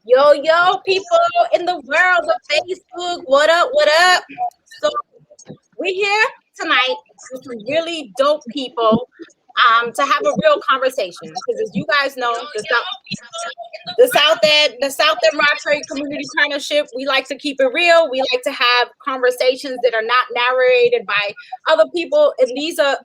Yo, people in the world of Facebook, what up, what up? So we're here tonight with some really dope people to have a real conversation. Because as you guys know, the South End Rockford Community Partnership, we like to keep it real. We like to have conversations that are not narrated by other people. And these are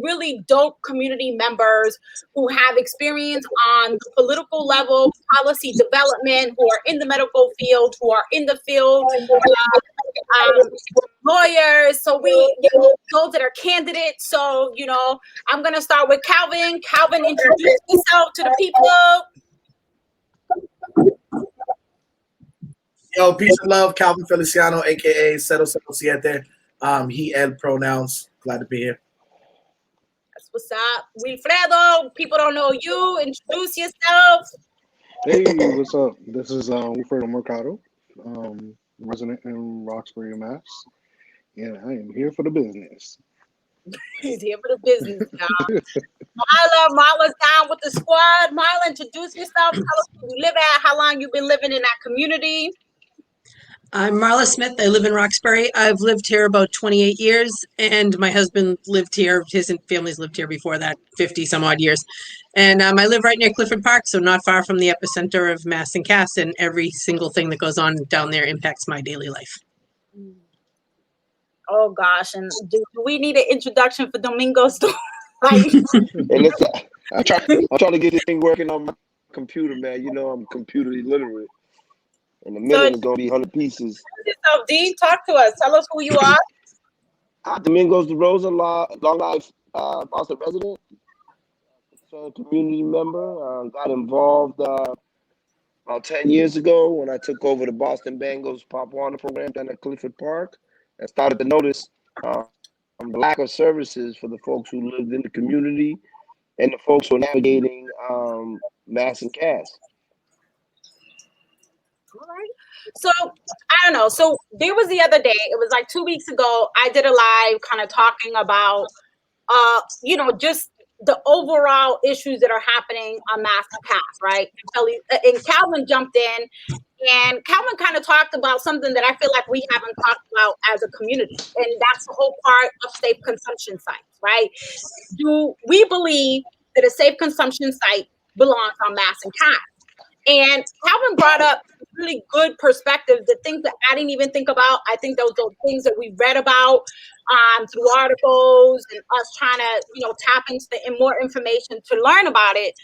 really dope community members who have experience on the political level, policy development, who are in the medical field, who are in the field, lawyers. So those that are candidates. So, I'm going to start with Calvin. Calvin, introduce yourself to the people. Yo, peace and love, Calvin Feliciano, aka Cero Siete. He and pronouns. Glad to be here. That's what's up. Wilfredo, people don't know you. Introduce yourself. Hey, what's up? This is Wilfredo Mercado, resident in Roxbury, Mass. And I am here for the business. He's here for the business, y'all. Marla's down with the squad. Marla, introduce yourself. Tell us where you live at, how long you've been living in that community. I'm Marla Smith. I live in Roxbury. I've lived here about 28 years, and my husband lived here. His family's lived here before that, 50 some odd years. And I live right near Clifford Park, so not far from the epicenter of Mass and Cass, and every single thing that goes on down there impacts my daily life. Oh, gosh. And do we need an introduction for Domingos? Hey, listen, I'm trying to get this thing working on my computer, man. You know I'm computer illiterate. In a minute, it's going to be 100 pieces. So, Dean, talk to us. Tell us who you are. Domingos De Rosa, long life Boston resident, community member. Got involved about 10 years ago when I took over the Boston Bengals Pop Warner program down at Clifford Park and started to notice the lack of services for the folks who lived in the community and the folks who are navigating Mass and Cass. All right. So I don't know. So there was the other day, it was like 2 weeks ago, I did a live kind of talking about, just the overall issues that are happening on Mass and Cass, right? And Calvin jumped in, and Calvin kind of talked about something that I feel like we haven't talked about as a community, and that's the whole part of safe consumption sites, right? Do we believe that a safe consumption site belongs on Mass and Cass? And Calvin brought up really good perspectives, the things that I didn't even think about. I think those are things that we read about through articles and us trying to, tap into more information to learn about it.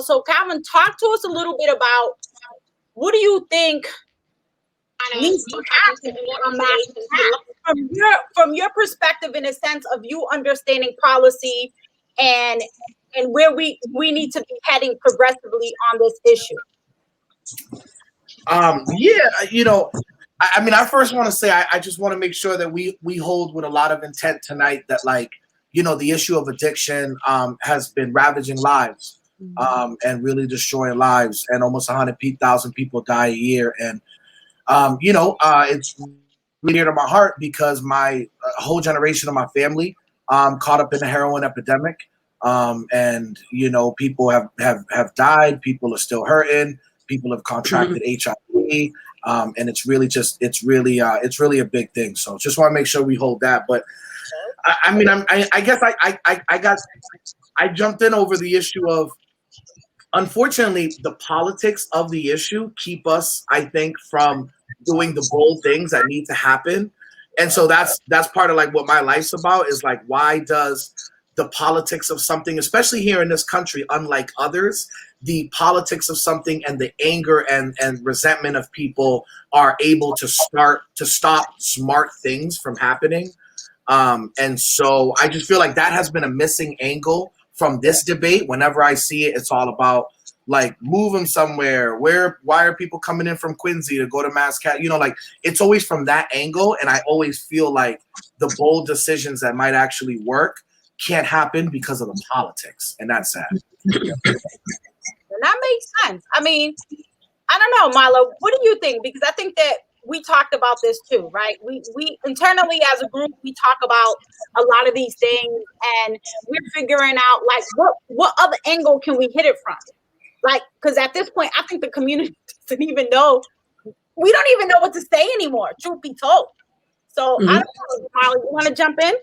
So Calvin, talk to us a little bit about what do you think needs to happen on Mass from your perspective, in a sense of you understanding policy and where we need to be heading progressively on this issue. I first want to say I just want to make sure that we hold with a lot of intent tonight that the issue of addiction has been ravaging lives and really destroying lives, and almost 100,000 people die a year. And it's really near to my heart because my whole generation of my family caught up in the heroin epidemic. And people have died, people are still hurting, people have contracted HIV, and it's really a big thing. So just want to make sure we hold that. But I guess I jumped in over the issue of, unfortunately, the politics of the issue keep us, I think, from doing the bold things that need to happen. And so that's part of what my life's about, is why does the politics of something, especially here in this country, unlike others, the politics of something and the anger and resentment of people are able to stop smart things from happening. And so I just feel like that has been a missing angle from this debate. Whenever I see it, it's all about move them somewhere. Why are people coming in from Quincy to go to Mass Cass? It's always from that angle. And I always feel like the bold decisions that might actually work can't happen because of the politics, and that's sad. And that makes sense. I mean, I don't know, Milo, what do you think? Because I think that we talked about this too, right? We internally as a group, we talk about a lot of these things, and we're figuring out what other angle can we hit it from? Because at this point, I think the community doesn't even know. We don't even know what to say anymore, truth be told. So I don't know, Molly, you want to jump in?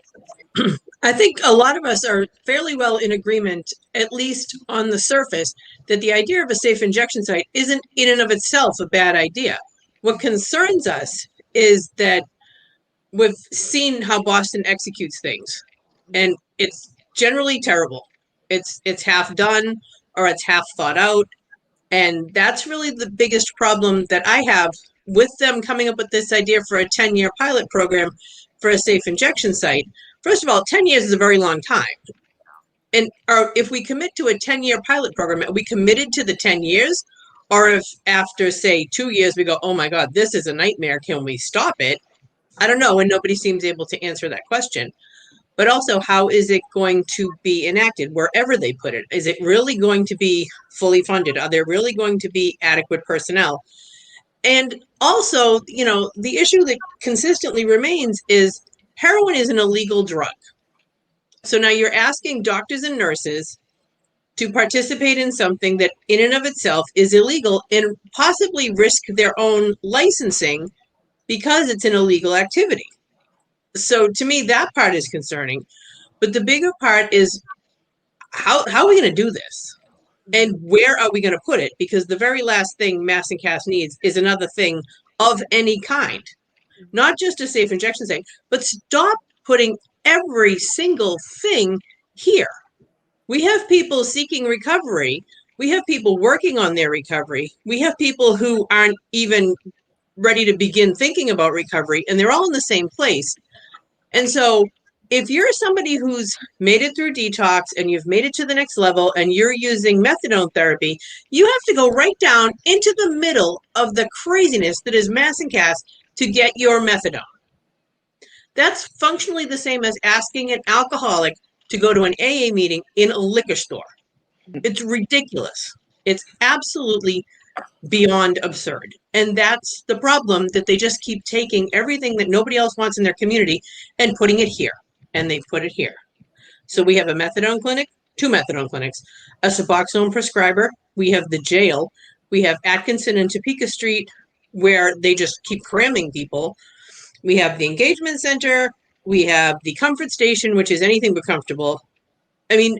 I think a lot of us are fairly well in agreement, at least on the surface, that the idea of a safe injection site isn't in and of itself a bad idea. What concerns us is that we've seen how Boston executes things, and it's generally terrible. It's half done or it's half thought out, and that's really the biggest problem that I have with them coming up with this idea for a 10-year pilot program for a safe injection site. First of all, 10 years is a very long time. And if we commit to a 10-year pilot program, are we committed to the 10 years? Or if after, say, 2 years, we go, oh my God, this is a nightmare, can we stop it? I don't know, and nobody seems able to answer that question. But also, how is it going to be enacted wherever they put it? Is it really going to be fully funded? Are there really going to be adequate personnel? And also, the issue that consistently remains is heroin is an illegal drug. So now you're asking doctors and nurses to participate in something that in and of itself is illegal and possibly risk their own licensing because it's an illegal activity. So to me, that part is concerning. But the bigger part is how are we going to do this? And where are we going to put it? Because the very last thing Mass and Cass needs is another thing of any kind. Not just a safe injection site, but stop putting every single thing here. We have people seeking recovery. We have people working on their recovery. We have people who aren't even ready to begin thinking about recovery, and they're all in the same place. And so if you're somebody who's made it through detox and you've made it to the next level and you're using methadone therapy, you have to go right down into the middle of the craziness that is Mass and Cass to get your methadone. That's functionally the same as asking an alcoholic to go to an AA meeting in a liquor store. It's ridiculous. It's absolutely beyond absurd. And that's the problem, that they just keep taking everything that nobody else wants in their community and putting it here. And they put it here. So we have a methadone clinic, 2 methadone clinics, a Suboxone prescriber. We have the jail. We have Atkinson and Topeka Street, where they just keep cramming people. We have the engagement center. We have the comfort station, which is anything but comfortable. I mean,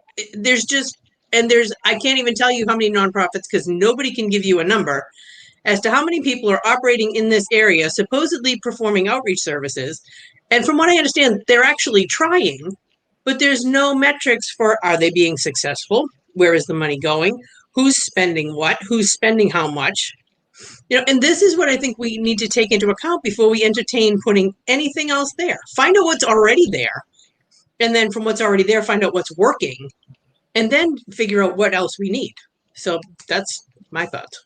I can't even tell you how many nonprofits, because nobody can give you a number as to how many people are operating in this area, supposedly performing outreach services. And from what I understand, they're actually trying, but there's no metrics for, are they being successful? Where is the money going? Who's spending what? Who's spending how much? And this is what I think we need to take into account before we entertain putting anything else there. Find out what's already there. And then from what's already there, find out what's working. And then figure out what else we need. So that's my thoughts.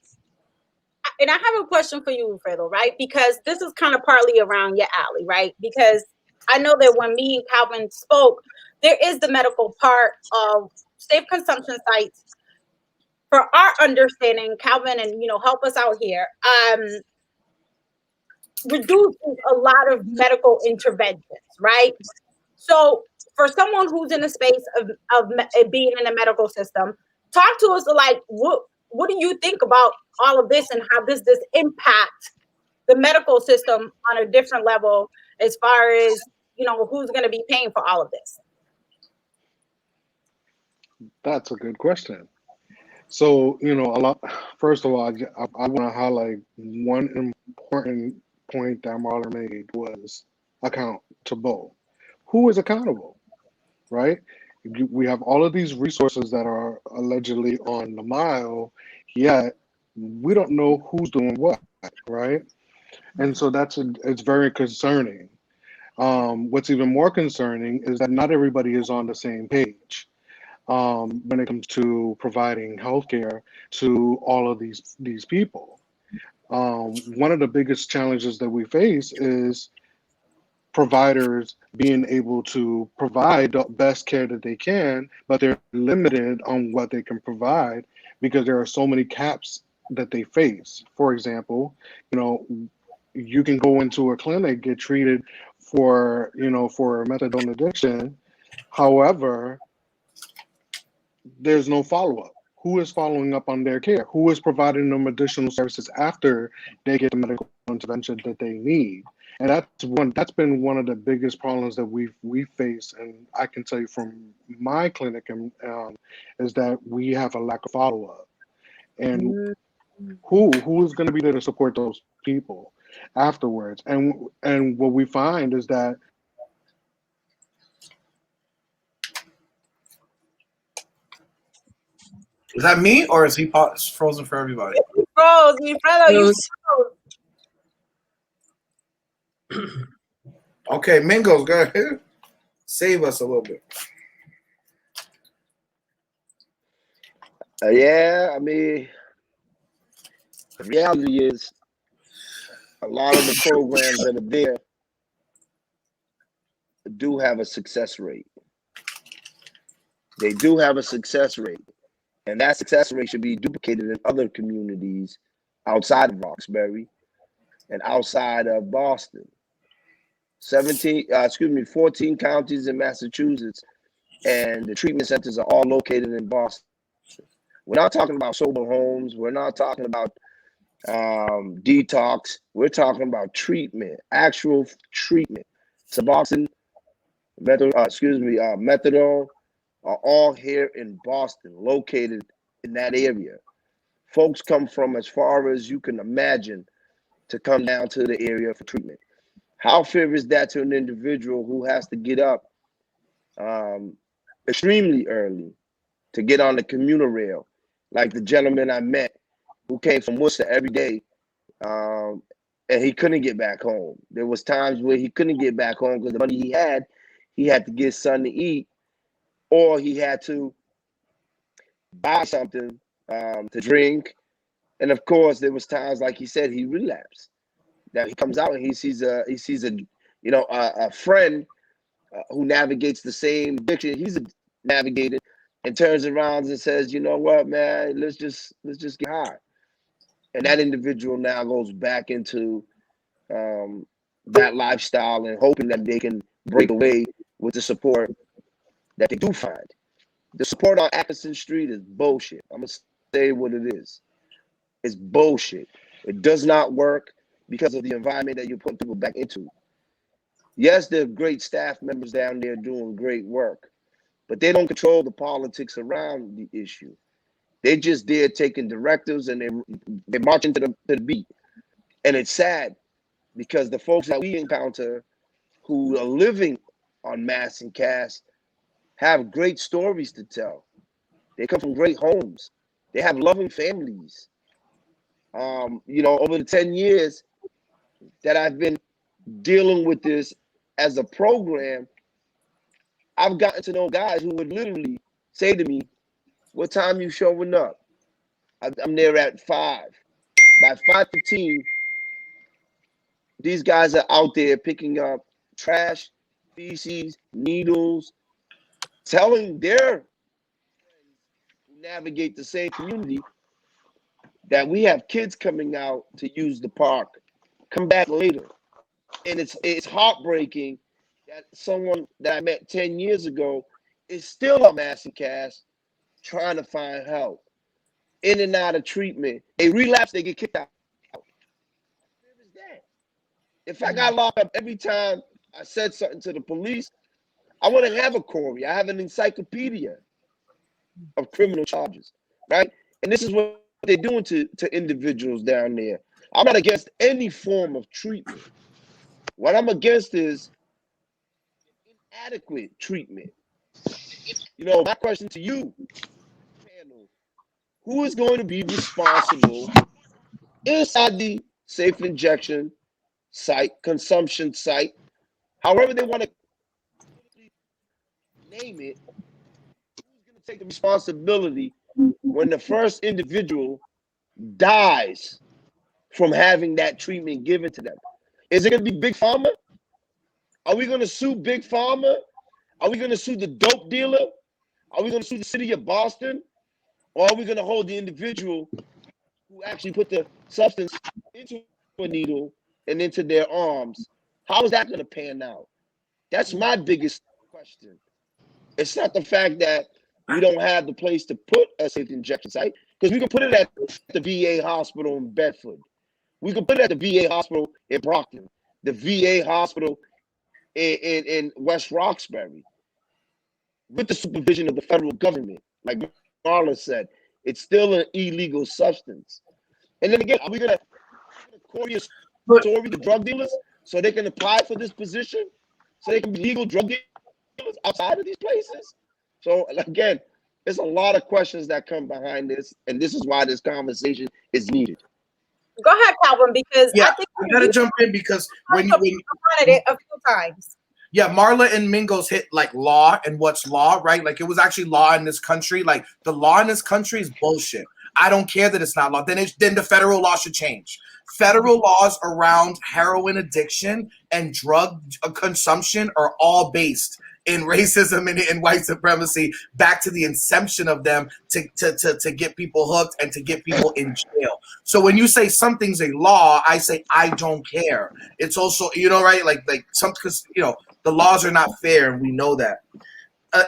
And I have a question for you, Fredo, right? Because this is kind of partly around your alley, right? Because I know that when me and Calvin spoke, there is the medical part of safe consumption sites. For our understanding, Calvin, and help us out here, reduces a lot of medical interventions, right? So for someone who's in the space of being in the medical system, talk to us like what do you think about all of this, and how does this impact the medical system on a different level as far as who's going to be paying for all of this? That's a good question. So, first of all, I want to highlight one important point that Marlon made was accountable. Who is accountable, right? We have all of these resources that are allegedly on the mile, yet we don't know who's doing what, right? And so it's very concerning. What's even more concerning is that not everybody is on the same page when it comes to providing healthcare to all of these people. One of the biggest challenges that we face is providers being able to provide the best care that they can, but they're limited on what they can provide because there are so many caps that they face. For example, you can go into a clinic, get treated for methadone addiction. However, there's no follow-up. who is following up on their care? Who is providing them additional services after they get the medical intervention that they need? And that's been one of the biggest problems that we face, and I can tell you from my clinic, is that we have a lack of follow up. And who is going to be there to support those people afterwards? And what we find is that Is that me or is he frozen for everybody? He froze. You froze. Okay, Mingos, go ahead. Save us a little bit. Yeah, I mean, the reality is a lot of the programs that are there do have a success rate. They do have a success rate. And that success rate should be duplicated in other communities outside of Roxbury and outside of Boston. 14 counties in Massachusetts, and the treatment centers are all located in Boston. We're not talking about sober homes. We're not talking about detox. We're talking about treatment, actual treatment. Suboxone, Methadone are all here in Boston, located in that area. Folks come from as far as you can imagine to come down to the area for treatment. How fair is that to an individual who has to get up extremely early to get on the commuter rail, like the gentleman I met who came from Worcester every day, and he couldn't get back home. There was times where he couldn't get back home because the money he had to get his son to eat, or he had to buy something to drink. And of course, there was times, like he said, he relapsed. Now he comes out and he sees a friend who navigates the same addiction he's navigated, and turns around and says, "You know what, man? Let's just get high." And that individual now goes back into that lifestyle and hoping that they can break away with the support that they do find. The support on Atkinson Street is bullshit. I'm gonna say what it is. It's bullshit. It does not work because of the environment that you're putting people back into. Yes, there are great staff members down there doing great work, but they don't control the politics around the issue. They just there taking directives, and they marching to the beat. And it's sad because the folks that we encounter who are living on Mass and Cass have great stories to tell. They come from great homes. They have loving families. Over the 10 years that I've been dealing with this as a program, I've gotten to know guys who would literally say to me, "What time you showing up?" I'm there at 5. By 5:15, these guys are out there picking up trash, feces, needles, telling their friends who navigate the same community that we have kids coming out to use the park. Come back later. And it's heartbreaking that someone that I met 10 years ago is still on Mass and Cass trying to find help. In and out of treatment. They relapse, they get kicked out. Where is that? If I got locked up every time I said something to the police, I wouldn't have a Corey. I have an encyclopedia of criminal charges, right? And this is what they're doing to individuals down there. I'm not against any form of treatment. What I'm against is inadequate treatment. My question to you, panel, who is going to be responsible inside the safe injection site, consumption site, however they want to name it, who's going to take the responsibility when the first individual dies from having that treatment given to them? Is it going to be Big Pharma? Are we going to sue Big Pharma? Are we going to sue the dope dealer? Are we going to sue the city of Boston? Or are we going to hold the individual who actually put the substance into a needle and into their arms? How is that going to pan out? That's my biggest question. It's not the fact that We don't have the place to put a safe injection site because we can put it at the VA hospital in Bedford. We can put it at the VA hospital in Brockton, the VA hospital in West Roxbury, with the supervision of the federal government. Like Marla said, it's still an illegal substance. And then again, are we going to Corey Story the drug dealers so they can apply for this position? So they can be legal drug dealers outside of these places? So again, there's a lot of questions that come behind this, and this is why this conversation is needed. Go ahead, Calvin, because Yeah, I think I gotta jump in because when wanted it a few times. yeah, Marla and Mingos hit like law and what's law, right? Like it was actually law in this country. Like the law in this country is bullshit. I don't care that it's not law. Then the federal law should change. Federal laws around heroin addiction and drug consumption are all based in racism and white supremacy back to the inception of them to get people hooked and to get people in jail. So when you say something's a law, I say I don't care. It's also, you know, right? Like some, because, you know, the laws are not fair and we know that.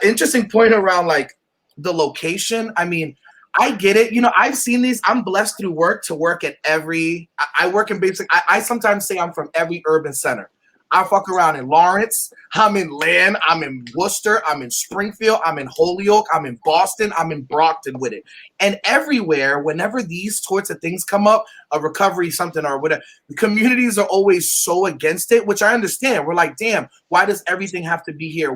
Interesting point around like the location. I mean, I get it. You know, I've seen these. I'm blessed through work to work at every, I work in basic, I sometimes say I'm from every urban center. I fuck around in Lawrence, I'm in Land, I'm in Worcester, I'm in Springfield, I'm in Holyoke, I'm in Boston, I'm in Brockton with it. And everywhere, whenever these sorts of things come up, a recovery, something or whatever, the communities are always so against it, which I understand. We're like, damn, why does everything have to be here?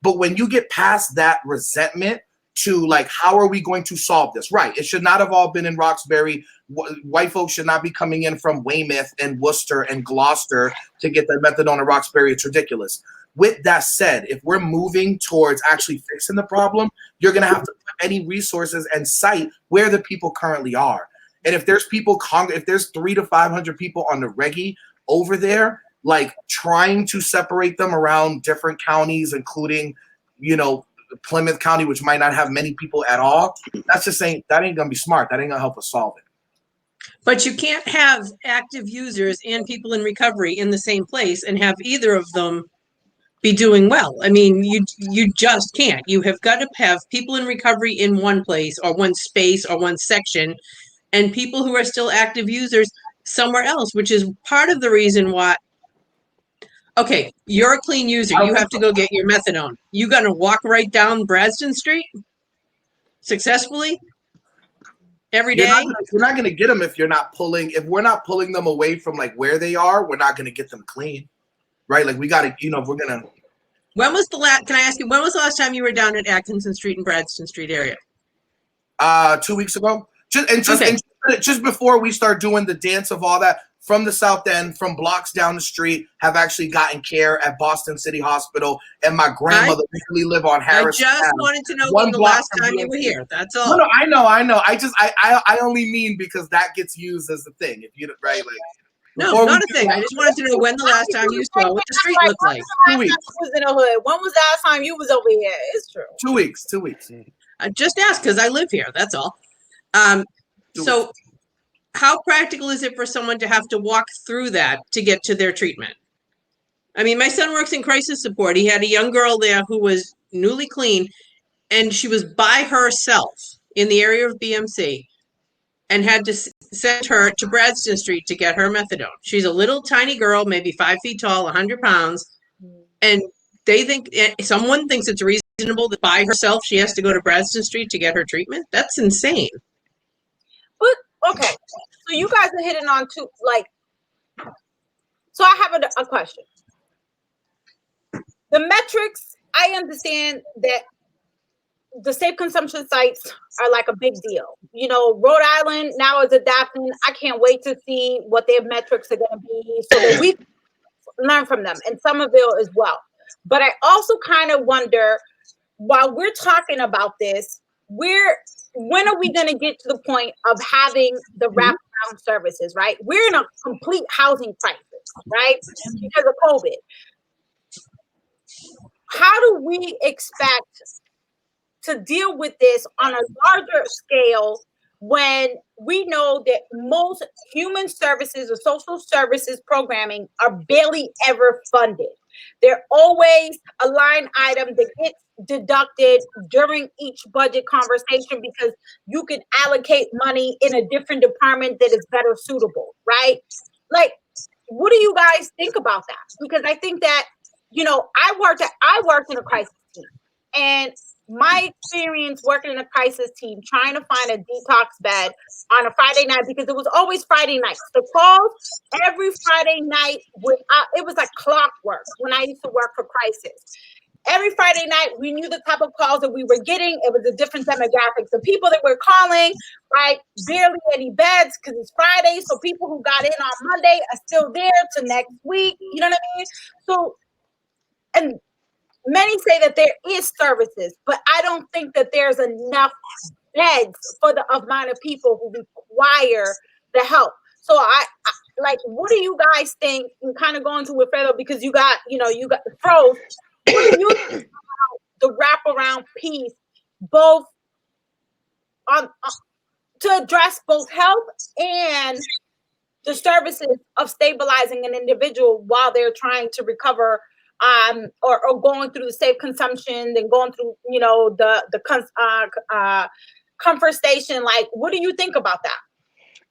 But when you get past that resentment, to like, how are we going to solve this? Right. It should not have all been in Roxbury. White folks should not be coming in from Weymouth and Worcester and Gloucester to get the methadone in Roxbury. It's ridiculous. With that said, if we're moving towards actually fixing the problem, you're going to have to put any resources and site where the people currently are. And if there's people, if there's 300 to 500 people on the Reggie over there, like trying to separate them around different counties, including, you know, Plymouth County, which might not have many people at all, that ain't gonna be smart. That ain't gonna help us solve it. But you can't have active users and people in recovery in the same place and have either of them be doing well. I mean, you just can't. You have got to have people in recovery in one place or one space or one section, and people who are still active users somewhere else, which is part of the reason why. Okay, you're a clean user. You have to go get your methadone. You gonna walk right down Bradston Street successfully every day? You're not gonna get them if you're not pulling. If we're not pulling them away from like where they are, we're not gonna get them clean, right? Like we gotta, you know, if we're gonna. When was the last? Can I ask you? When was the last time you were down at Atkinson Street and Bradston Street area? 2 weeks ago. Just before we start doing the dance of all that. From the South End, from blocks down the street, have actually gotten care at Boston City Hospital, and my grandmother really live on Harris. I just wanted to know when the last time you were here. That's all. No, I know. I only mean because that gets used as the thing. If you right, like no, not a thing. I just wanted to know when the last time you saw what the street looked like. 2 weeks. Was in the hood. When was the last time you was over here? It's true. 2 weeks. 2 weeks. I just asked because I live here. That's all. So. How practical is it for someone to have to walk through that to get to their treatment? I mean, my son works in crisis support. He had a young girl there who was newly clean, and she was by herself in the area of BMC and had to send her to Bradston Street to get her methadone. She's a little tiny girl, maybe 5 feet tall, 100 pounds. And someone thinks it's reasonable that by herself she has to go to Bradston Street to get her treatment. That's insane. But okay, so you guys are hitting on two, like, so I have a question. The metrics, I understand that the safe consumption sites are like a big deal. You know, Rhode Island now is adapting. I can't wait to see what their metrics are going to be so that we learn from them, and Somerville as well. But I also kind of wonder, while we're talking about this, when are we going to get to the point of having the wraparound services, right? We're in a complete housing crisis, right? Because of COVID. How do we expect to deal with this on a larger scale when we know that most human services or social services programming are barely ever funded? They're always a line item that gets deducted during each budget conversation because you can allocate money in a different department that is better suitable, right? Like, what do you guys think about that? Because I think that, I worked in a crisis team, and my experience working in a crisis team, trying to find a detox bed on a Friday night, because it was always Friday nights. The calls every Friday night, it was like clockwork when I used to work for crisis. Every Friday night, we knew the type of calls that we were getting. It was a different demographics. The people that were calling, right, barely any beds because it's Friday. So people who got in on Monday are still there to next week. You know what I mean? So, and many say that there is services, but I don't think that there's enough beds for the amount of people who require the help. So I like, what do you guys think? And kind of going to Wilfredo, because you got the pros. What do you think about the wraparound piece, both on to address both health and the services of stabilizing an individual while they're trying to recover, or going through the safe consumption, then going through, the comfort station? Like, what do you think about that?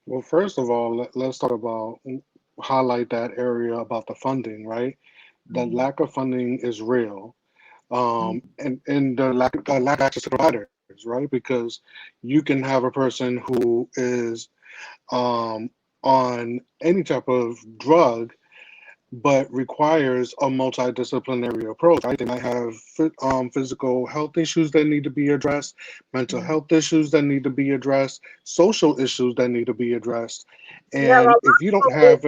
Well, first of all, let's talk about highlight that area about the funding, right? The lack of funding is real, and the lack of access to providers, right? Because you can have a person who is on any type of drug, but requires a multidisciplinary approach, right? They might have physical health issues that need to be addressed, mental health issues that need to be addressed, social issues that need to be addressed. Yeah, And if you don't have,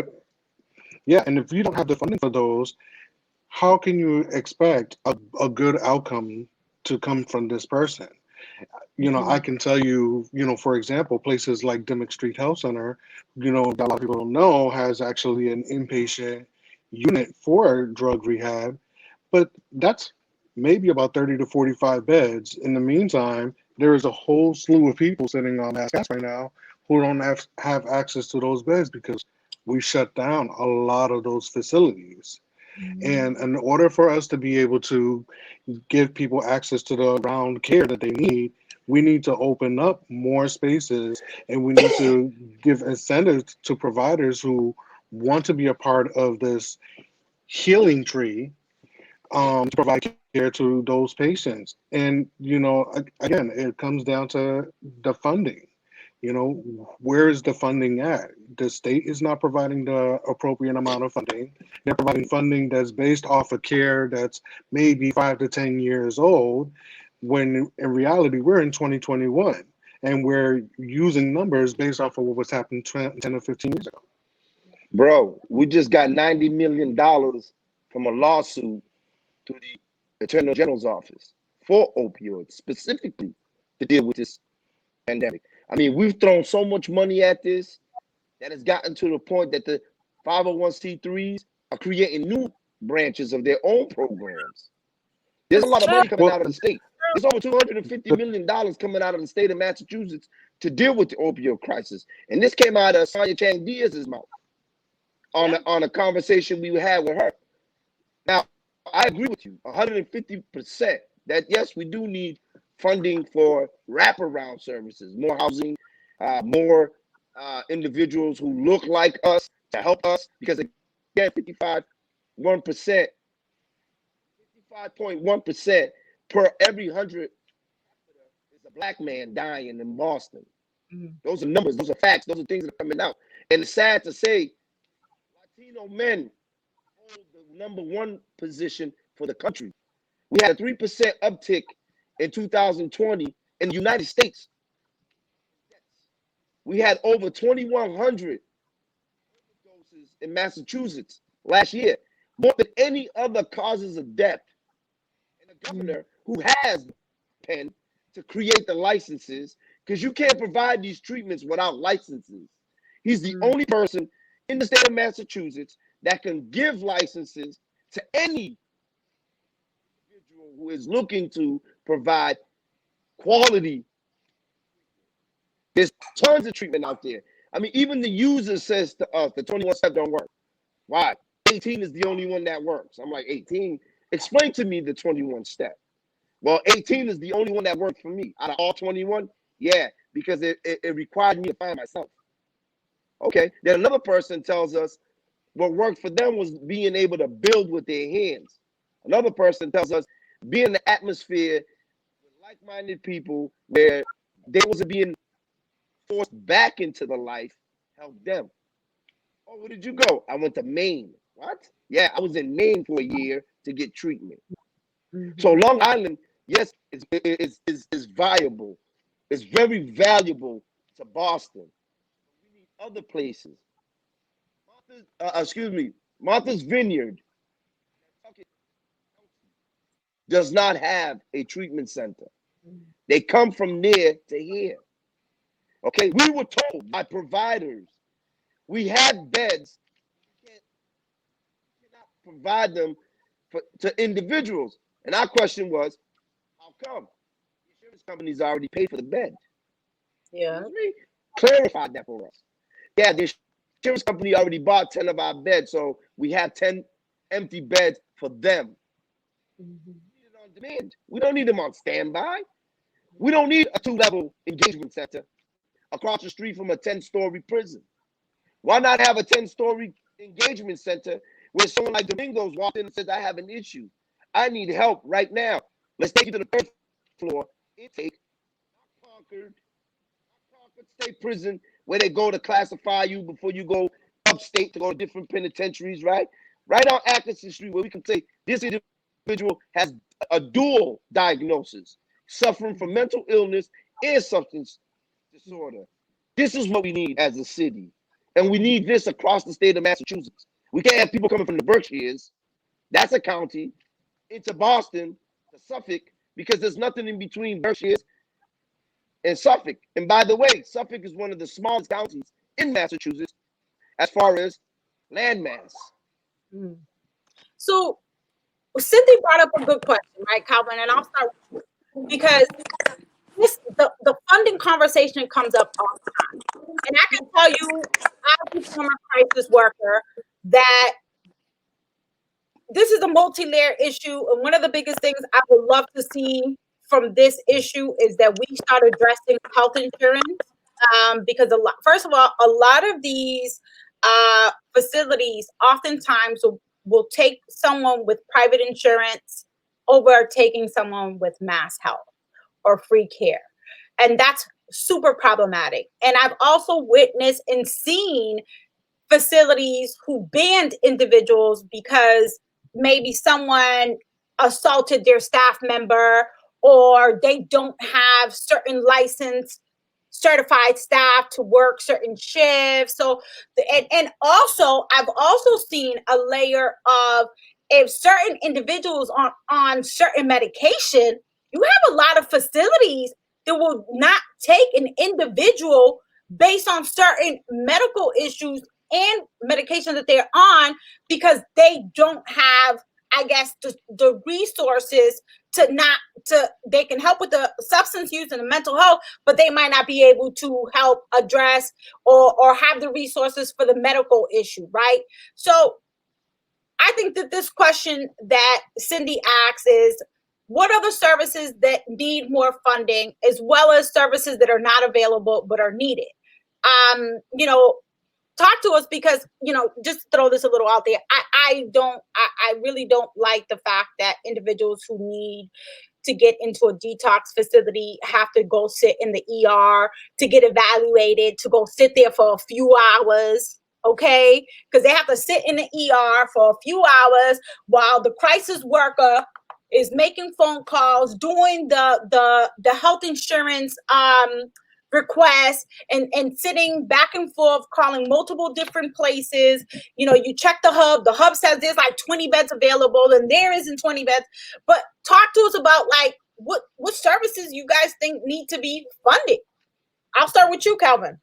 yeah, and if you don't have the funding for those, how can you expect a good outcome to come from this person? I can tell you, for example, places like Dimmock Street Health Center, that a lot of people don't know, has actually an inpatient unit for drug rehab, but that's maybe about 30 to 45 beds. In the meantime, there is a whole slew of people sitting on mass gas right now who don't have access to those beds because we shut down a lot of those facilities. And in order for us to be able to give people access to the round care that they need, we need to open up more spaces, and we need to give incentives to providers who want to be a part of this healing tree, to provide care to those patients. And, again, it comes down to the funding. Where is the funding at? The state is not providing the appropriate amount of funding. They're providing funding that's based off of care that's maybe 5 to 10 years old, when in reality, we're in 2021 and we're using numbers based off of what was happening 10 or 15 years ago. Bro, we just got $90 million from a lawsuit to the Attorney General's office for opioids, specifically to deal with this pandemic. I mean, we've thrown so much money at this that has gotten to the point that the 501c3s are creating new branches of their own programs. There's a lot of money coming out of the state. There's over $250 million coming out of the state of Massachusetts to deal with the opioid crisis. And this came out of Sonia Chang Diaz's mouth on a conversation we had with her. Now, I agree with you 150% that, yes, we do need funding for wraparound services, more housing, more individuals who look like us to help us. Because again, 55.1% per every 100 is a black man dying in Boston. Those are numbers, those are facts, those are things that are coming out. And it's sad to say, Latino men hold the #1 position for the country. We had a 3% uptick in 2020 in the United States. We had over 2,100 overdoses in Massachusetts last year, more than any other causes of death. And a governor who has the pen to create the licenses, because you can't provide these treatments without licenses. He's the only person in the state of Massachusetts that can give licenses to any individual who is looking to provide quality. There's tons of treatment out there. I mean, even the user says to us the 21 step don't work. Why? 18 is the only one that works. I'm like, 18? Explain to me the 21 step. Well, 18 is the only one that worked for me out of all 21. Yeah, because it required me to find myself. Okay. Then another person tells us what worked for them was being able to build with their hands. Another person tells us being in the atmosphere with like-minded people where they wasn't being forced back into the life helped them. Oh, where did you go? I went to Maine. What? Yeah, I was in Maine for a year to get treatment. So Long Island, yes, is viable. It's very valuable to Boston. We need other places. Martha's Vineyard does not have a treatment center. They come from there to here. Okay, we were told by providers we had beds, we cannot provide them to individuals. And our question was, how come? The insurance companies already paid for the bed. Yeah. Clarified that for us. Yeah, the insurance company already bought 10 of our beds, so we have 10 empty beds for them. We need it on demand. We don't need them on standby. We don't need a 2-level engagement center across the street from a 10-story prison. Why not have a 10-story engagement center where someone like Domingos walked in and says, I have an issue. I need help right now. Let's take you to the 3rd floor. Intake, not Concord State Prison, where they go to classify you before you go upstate to go to different penitentiaries, right? Right on Atkinson Street, where we can say this individual has a dual diagnosis, suffering from mental illness and substance disorder. This is what we need as a city. And we need this across the state of Massachusetts. We can't have people coming from the Berkshires, that's a county, into Boston, to Suffolk, because there's nothing in between Berkshires and Suffolk. And by the way, Suffolk is one of the smallest counties in Massachusetts as far as landmass. So Cindy brought up a good question, right, Calvin? And I'll start with you, because the funding conversation comes up all the time. And I can tell you, as a former crisis worker, that this is a multi-layered issue. And one of the biggest things I would love to see from this issue is that we start addressing health insurance. Because first of all, a lot of these facilities oftentimes will take someone with private insurance over taking someone with mass health or free care. And that's super problematic. And I've also witnessed and seen facilities who banned individuals because maybe someone assaulted their staff member, or they don't have certain licensed certified staff to work certain shifts. So, and also, I've also seen a layer of, if certain individuals on certain medication, you have a lot of facilities that will not take an individual based on certain medical issues and medication that they're on, because they don't have, I guess, the resources they can help with the substance use and the mental health, but they might not be able to help address or have the resources for the medical issue, right? So I think that this question that Cindy asks is, what are the services that need more funding, as well as services that are not available but are needed? Talk to us, because, just throw this a little out there. I really don't like the fact that individuals who need to get into a detox facility have to go sit in the ER to get evaluated, to go sit there for a few hours, okay? Because they have to sit in the ER for a few hours while the crisis worker is making phone calls, doing the health insurance requests, and sitting back and forth, calling multiple different places. You check the hub says there's like 20 beds available, and there isn't 20 beds. But talk to us about, like, what services you guys think need to be funded. I'll start with you, Calvin.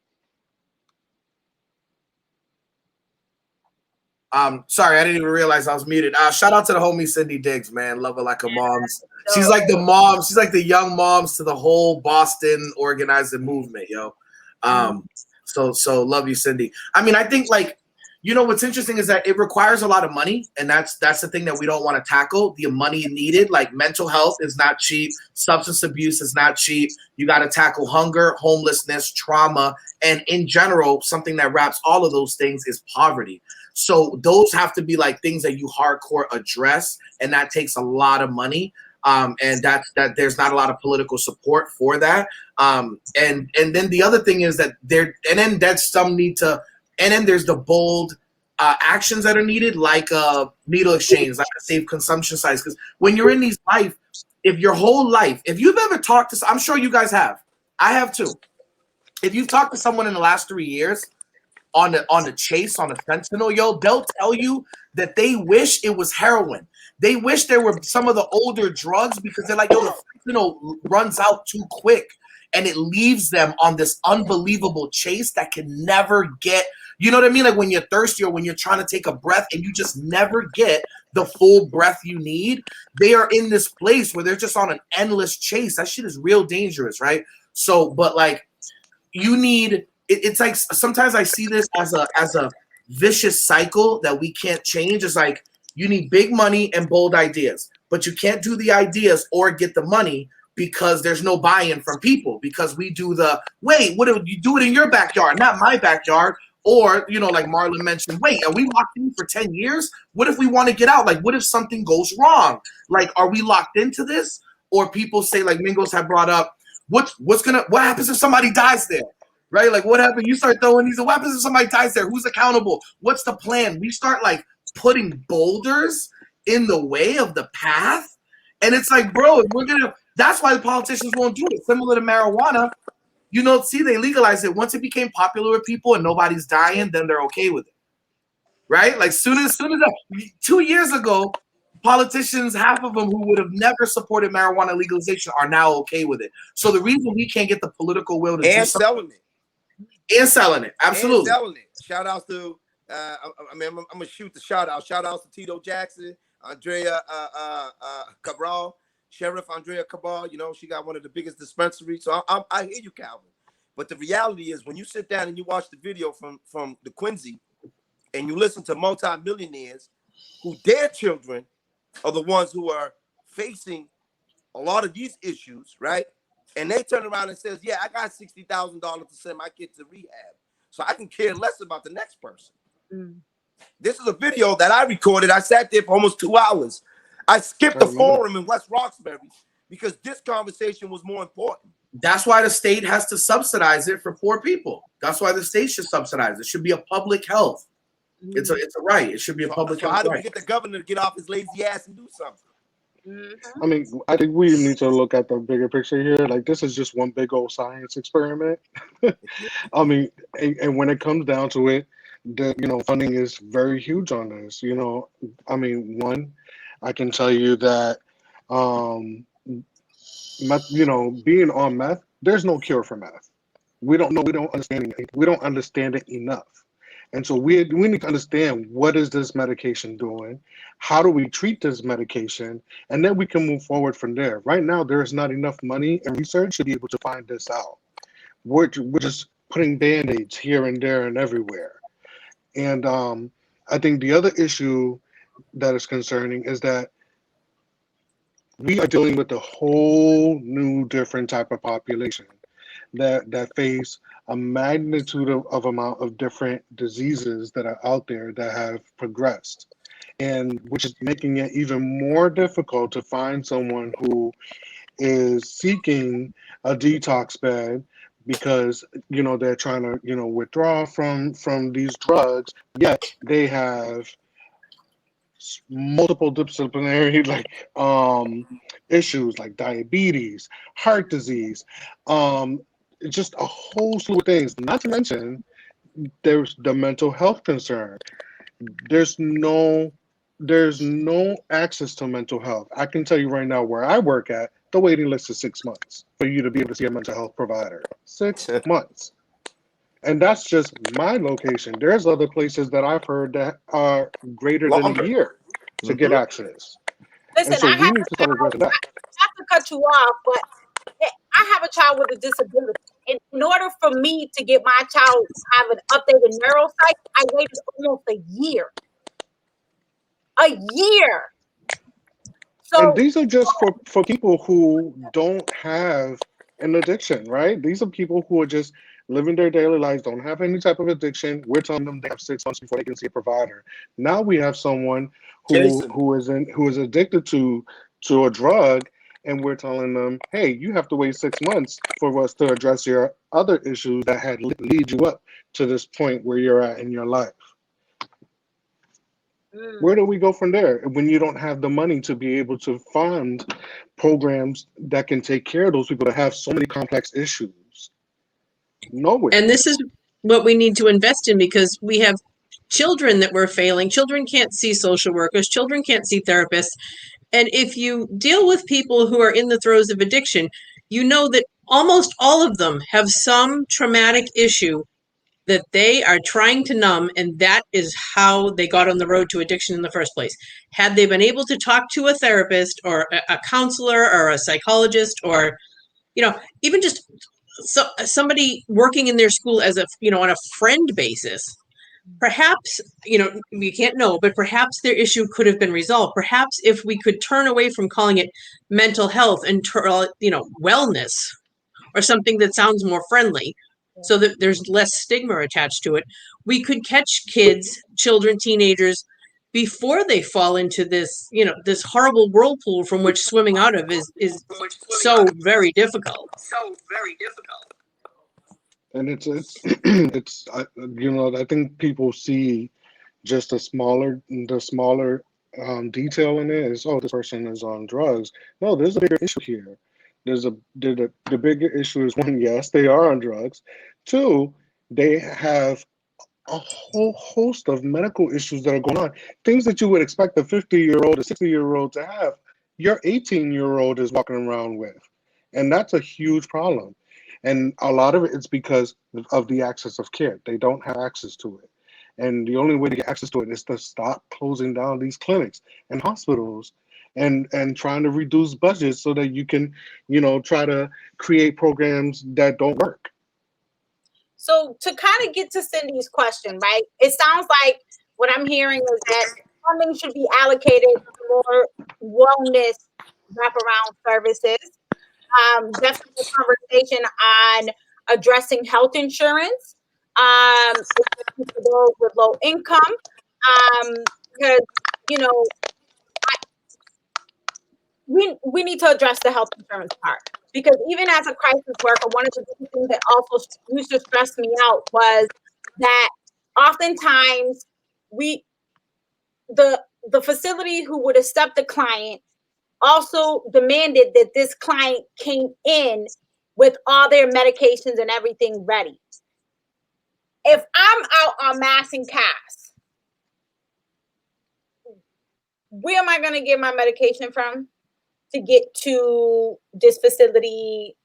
Sorry, I didn't even realize I was muted. Shout out to the homie Cindy Diggs, man. Love her like a moms. She's like the mom. She's like the young moms to the whole Boston organizing movement, yo. So love you, Cindy. I mean, I think, like, You know, what's interesting is that it requires a lot of money, and that's the thing that we don't want to tackle. The money needed, like mental health is not cheap, substance abuse is not cheap. You got to tackle hunger, homelessness, trauma, and in general, something that wraps all of those things is poverty. So those have to be like things that you hardcore address, and that takes a lot of money. And that there's not a lot of political support for that. And then the other thing is that then there's the bold actions that are needed, like needle exchange, like a safe consumption sites. Because when you're in these life, if your whole life, if you've ever talked to, I'm sure you guys have, I have too. If you've talked to someone in the last 3 years on the chase, on the fentanyl, yo, they'll tell you that they wish it was heroin. They wish there were some of the older drugs because they're like, yo, the fentanyl runs out too quick. And it leaves them on this unbelievable chase that can never get, you know what I mean? Like when you're thirsty or when you're trying to take a breath and you just never get the full breath you need. They are in this place where they're just on an endless chase. That shit is real dangerous, right? So, but like you need, it's like sometimes I see this as a vicious cycle that we can't change. It's like you need big money and bold ideas, but you can't do the ideas or get the money because there's no buy-in from people, because we do the, wait, what do you do it in your backyard, not my backyard? Or, you know, like Marlon mentioned, wait, are we locked in for 10 years? What if we want to get out? Like, what if something goes wrong? Like, are we locked into this? Or people say, like Mingos had brought up, what happens if somebody dies there? Right? Like, what happens? You start throwing these, what happens if somebody dies there? Who's accountable? What's the plan? We start like putting boulders in the way of the path. And it's like, bro, that's why the politicians won't do it. Similar to marijuana, you know, see, they legalized it. Once it became popular with people and nobody's dying, then they're okay with it. Right? Like soon as 2 years ago, politicians, half of them who would have never supported marijuana legalization are now okay with it. So the reason we can't get the political will to do something, selling it. And selling it. Absolutely. And selling it. Shout outs to I'm gonna shoot the shout out. Shout outs to Tito Jackson, Andrea Cabral. Sheriff Andrea Cabral, you know, she got one of the biggest dispensaries. So I hear you, Calvin. But the reality is when you sit down and you watch the video from the Quincy and you listen to multimillionaires who their children are the ones who are facing a lot of these issues, right? And they turn around and says, yeah, I got $60,000 to send my kid to rehab. So I can care less about the next person. This is a video that I recorded. I sat there for almost 2 hours. I skipped the forum in West Roxbury because this conversation was more important. That's why the state has to subsidize it for poor people. That's why the state should subsidize it. It should be a public health. It's a right. It should be a public health. How do we right. get the governor to get off his lazy ass and do something? I mean, I think we need to look at the bigger picture here. Like, this is just one big old science experiment. I mean, and when it comes down to it, funding is very huge on this. You know, I mean, one, I can tell you that, being on meth, there's no cure for meth. We don't understand it enough. And so we need to understand, what is this medication doing? How do we treat this medication? And then we can move forward from there. Right now, there's not enough money and research to be able to find this out. We're just putting Band-Aids here and there and everywhere. And I think the other issue that is concerning is that we are dealing with a whole new different type of population that face a magnitude of amount of different diseases that are out there that have progressed, and which is making it even more difficult to find someone who is seeking a detox bed because they're trying to withdraw from these drugs, yet they have multiple disciplinary issues like diabetes, heart disease, just a whole slew of things. Not to mention, there's the mental health concern. There's no access to mental health. I can tell you right now, where I work at, the waiting list is 6 months for you to be able to see a mental health provider. 6 months. And that's just my location. There's other places that I've heard that are greater than a year to get access. Listen, so I have to cut you off, but I have a child with a disability. in order for me to get my child have an updated neuropsych, I waited almost a year. A year. And So these are just for people who don't have an addiction, right? These are people who are just living their daily lives, don't have any type of addiction. We're telling them they have 6 months before they can see a provider. Now we have someone Jason, who is addicted to a drug, and we're telling them, hey, you have to wait 6 months for us to address your other issues that had lead you up to this point where you're at in your life. Where do we go from there when you don't have the money to be able to fund programs that can take care of those people that have so many complex issues? Nowhere. And this is what we need to invest in, because we have children that we're failing. Children can't see social workers. Children can't see therapists. And if you deal with people who are in the throes of addiction, you know that almost all of them have some traumatic issue that they are trying to numb, and that is how they got on the road to addiction in the first place. Had they been able to talk to a therapist or a counselor or a psychologist, or even just somebody working in their school as on a friend basis, perhaps, we can't know, but perhaps their issue could have been resolved. Perhaps if we could turn away from calling it mental health and wellness, or something that sounds more friendly, so that there's less stigma attached to it, we could catch children, teenagers before they fall into this horrible whirlpool from which swimming out of is so very difficult. And it's I think people see just the smaller detail in it is, oh, this person is on drugs. No, there's a bigger issue here. The bigger issue is, one, yes, they are on drugs. Two, they have a whole host of medical issues that are going on. Things that you would expect a 50-year-old, a 60-year-old to have, your 18-year-old is walking around with. And that's a huge problem. And a lot of it is because of the access of care. They don't have access to it. And the only way to get access to it is to stop closing down these clinics and hospitals, and trying to reduce budgets so that you can, try to create programs that don't work. So to kind of get to Cindy's question, right? It sounds like what I'm hearing is that funding should be allocated to more wellness wraparound services. Definitely a conversation on addressing health insurance, especially for those with low income, because we need to address the health insurance part, because even as a crisis worker, one of the things that also used to stress me out was that oftentimes the facility who would accept the client also demanded that this client came in with all their medications and everything ready. If I'm out on Mass and Cass, where am I going to get my medication from to get to this facility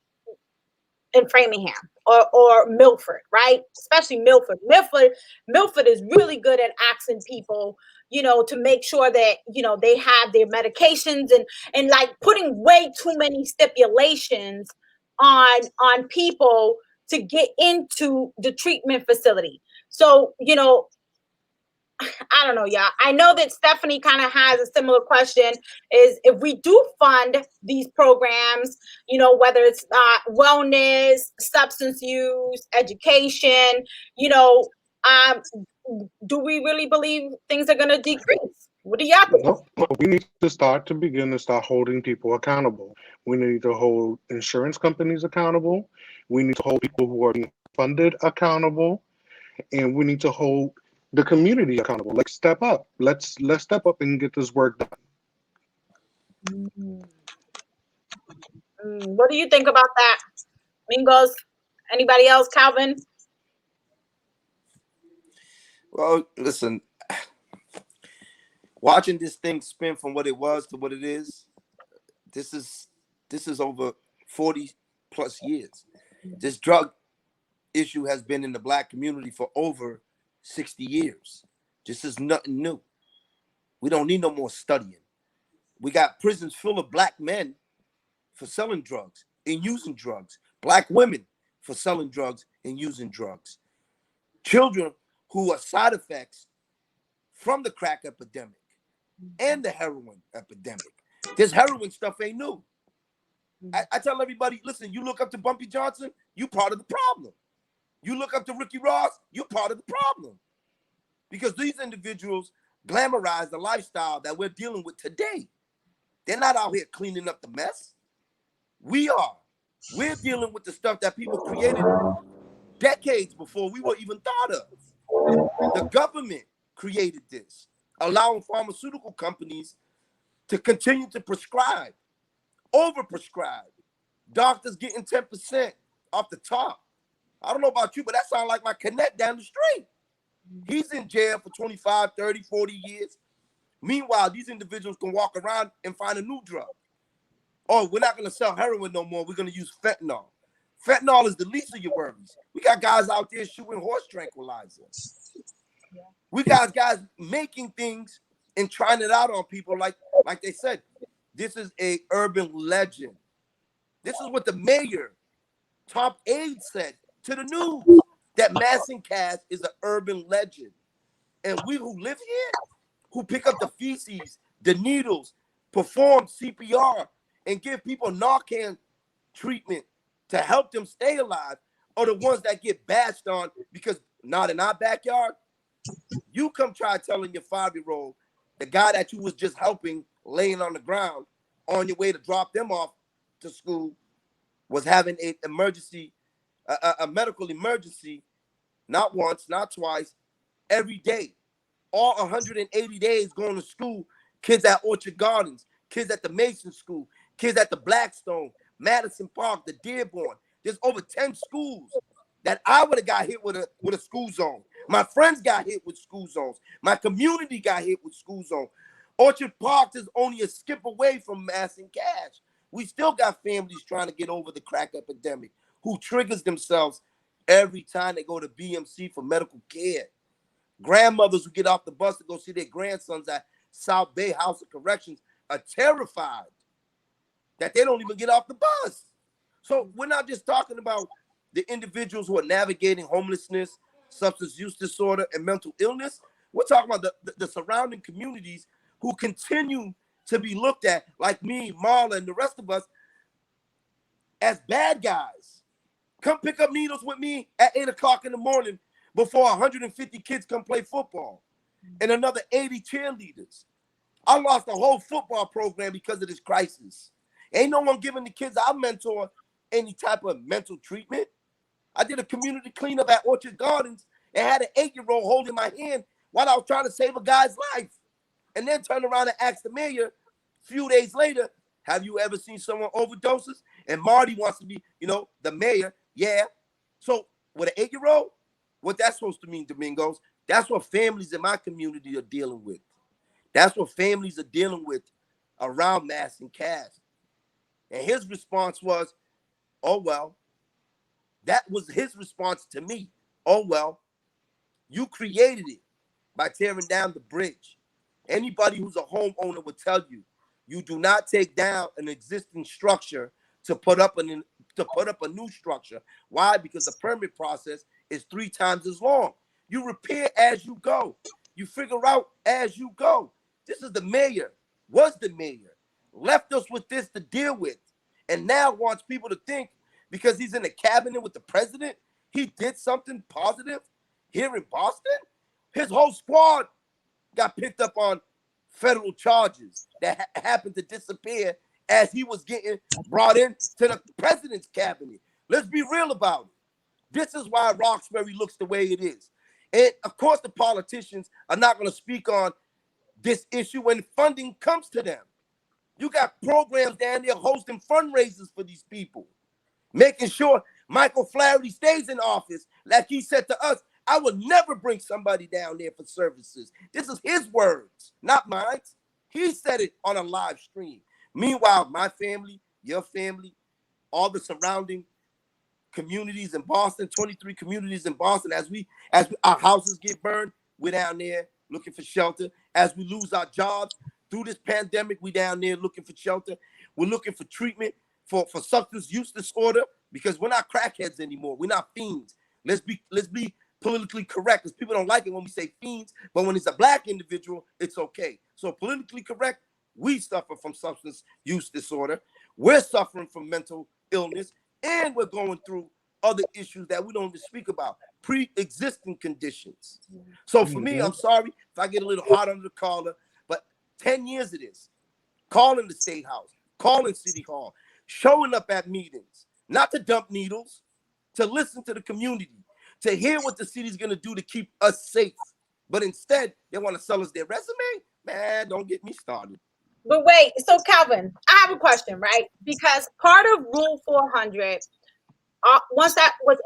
in Framingham or Milford, right? Especially Milford. Milford is really good at asking people, to make sure that, they have their medications, and like putting way too many stipulations on people to get into the treatment facility. So, I don't know, y'all. I know that Stephanie kind of has a similar question, is if we do fund these programs, whether it's wellness, substance use, education, do we really believe things are going to decrease? What do y'all think? No, we need to start holding people accountable. We need to hold insurance companies accountable. We need to hold people who are being funded accountable, and we need to hold the community accountable. Let's step up. Let's step up and get this work done. What do you think about that, Mingos? Anybody else, Calvin? well, listen, watching this thing spin from what it was to what it is, this is over 40 plus years. This drug issue has been in the Black community for over 60 years. This is nothing new. We don't need no more studying. We got prisons full of Black men for selling drugs and using drugs. Black women for selling drugs and using drugs. Children who are side effects from the crack epidemic and the heroin epidemic. This heroin stuff ain't new. I tell everybody, listen, you look up to Bumpy Johnson, you part of the problem. You look up to Ricky Ross, you part of the problem. Because these individuals glamorize the lifestyle that we're dealing with today. They're not out here cleaning up the mess. We are. We're dealing with the stuff that people created decades before we were even thought of. The government created this, allowing pharmaceutical companies to continue to prescribe, overprescribe. Doctors getting 10% off the top. I don't know about you, but that sounds like my connect down the street. He's in jail for 25, 30, 40 years. Meanwhile, these individuals can walk around and find a new drug. Oh, we're not going to sell heroin no more. We're going to use fentanyl. Fentanyl is the least of your worries. We got guys out there shooting horse tranquilizers. We got guys making things and trying it out on people like they said. This is a urban legend. This is what the mayor, top aide, said to the news, that Masson Cass is an urban legend. And we who live here, who pick up the feces, the needles, perform CPR, and give people Narcan treatment to help them stay alive, are the ones that get bashed on because not in our backyard. You come try telling your 5-year-old, the guy that you was just helping laying on the ground on your way to drop them off to school was having an emergency, a medical emergency, not once, not twice, every day. All 180 days going to school, kids at Orchard Gardens, kids at the Mason School, kids at the Blackstone, Madison Park, the Dearborn. There's over 10 schools that I would have got hit with a school zone. My friends got hit with school zones. My community got hit with school zones. Orchard Park is only a skip away from Masson Cass. We still got families trying to get over the crack epidemic who triggers themselves every time they go to BMC for medical care. Grandmothers who get off the bus to go see their grandsons at South Bay House of Corrections are terrified that they don't even get off the bus. So we're not just talking about the individuals who are navigating homelessness, substance use disorder, and mental illness. We're talking about the surrounding communities who continue to be looked at, like me, Marla, and the rest of us, as bad guys. Come pick up needles with me at 8 o'clock in the morning before 150 kids come play football and another 80 cheerleaders. I lost a whole football program because of this crisis. Ain't no one giving the kids I mentor any type of mental treatment. I did a community cleanup at Orchard Gardens and had an 8-year-old holding my hand while I was trying to save a guy's life. And then turned around and asked the mayor a few days later, have you ever seen someone overdoses? And Marty wants to be, the mayor. Yeah. So with an 8-year-old, what that's supposed to mean, Domingos, that's what families in my community are dealing with. That's what families are dealing with around Masson Cass. And his response was, oh, well. That was his response to me. Oh, well, you created it by tearing down the bridge. Anybody who's a homeowner will tell you, you do not take down an existing structure to put up a new structure. Why? Because the permit process is 3 times as long. You repair as you go. You figure out as you go. This is the mayor, was the mayor, left us with this to deal with, and now wants people to think because he's in the cabinet with the president, he did something positive here in Boston. His whole squad got picked up on federal charges that happened to disappear as he was getting brought in to the president's cabinet. Let's be real about it. This is why Roxbury looks the way it is. And of course, the politicians are not going to speak on this issue when funding comes to them. You got programs down there hosting fundraisers for these people, making sure Michael Flaherty stays in office. Like he said to us, I would never bring somebody down there for services. This is his words, not mine. He said it on a live stream. Meanwhile, my family, your family, all the surrounding communities in Boston, 23 communities in Boston, as our houses get burned, we're down there looking for shelter. As we lose our jobs through this pandemic, we down there looking for shelter. We're looking for treatment for substance use disorder because we're not crackheads anymore. We're not fiends. Let's be politically correct, because people don't like it when we say fiends, but when it's a black individual, it's okay. So politically correct, we suffer from substance use disorder. We're suffering from mental illness, and we're going through other issues that we don't even speak about, pre-existing conditions. So for me, I'm sorry if I get a little hard under the collar, but 10 years of this, calling the State House, calling City Hall, showing up at meetings, not to dump needles, to listen to the community, to hear what the city's gonna do to keep us safe. But instead, they want to sell us their resume? Man, don't get me started. But wait, so Calvin, I have a question, right? Because part of Rule 400, once that was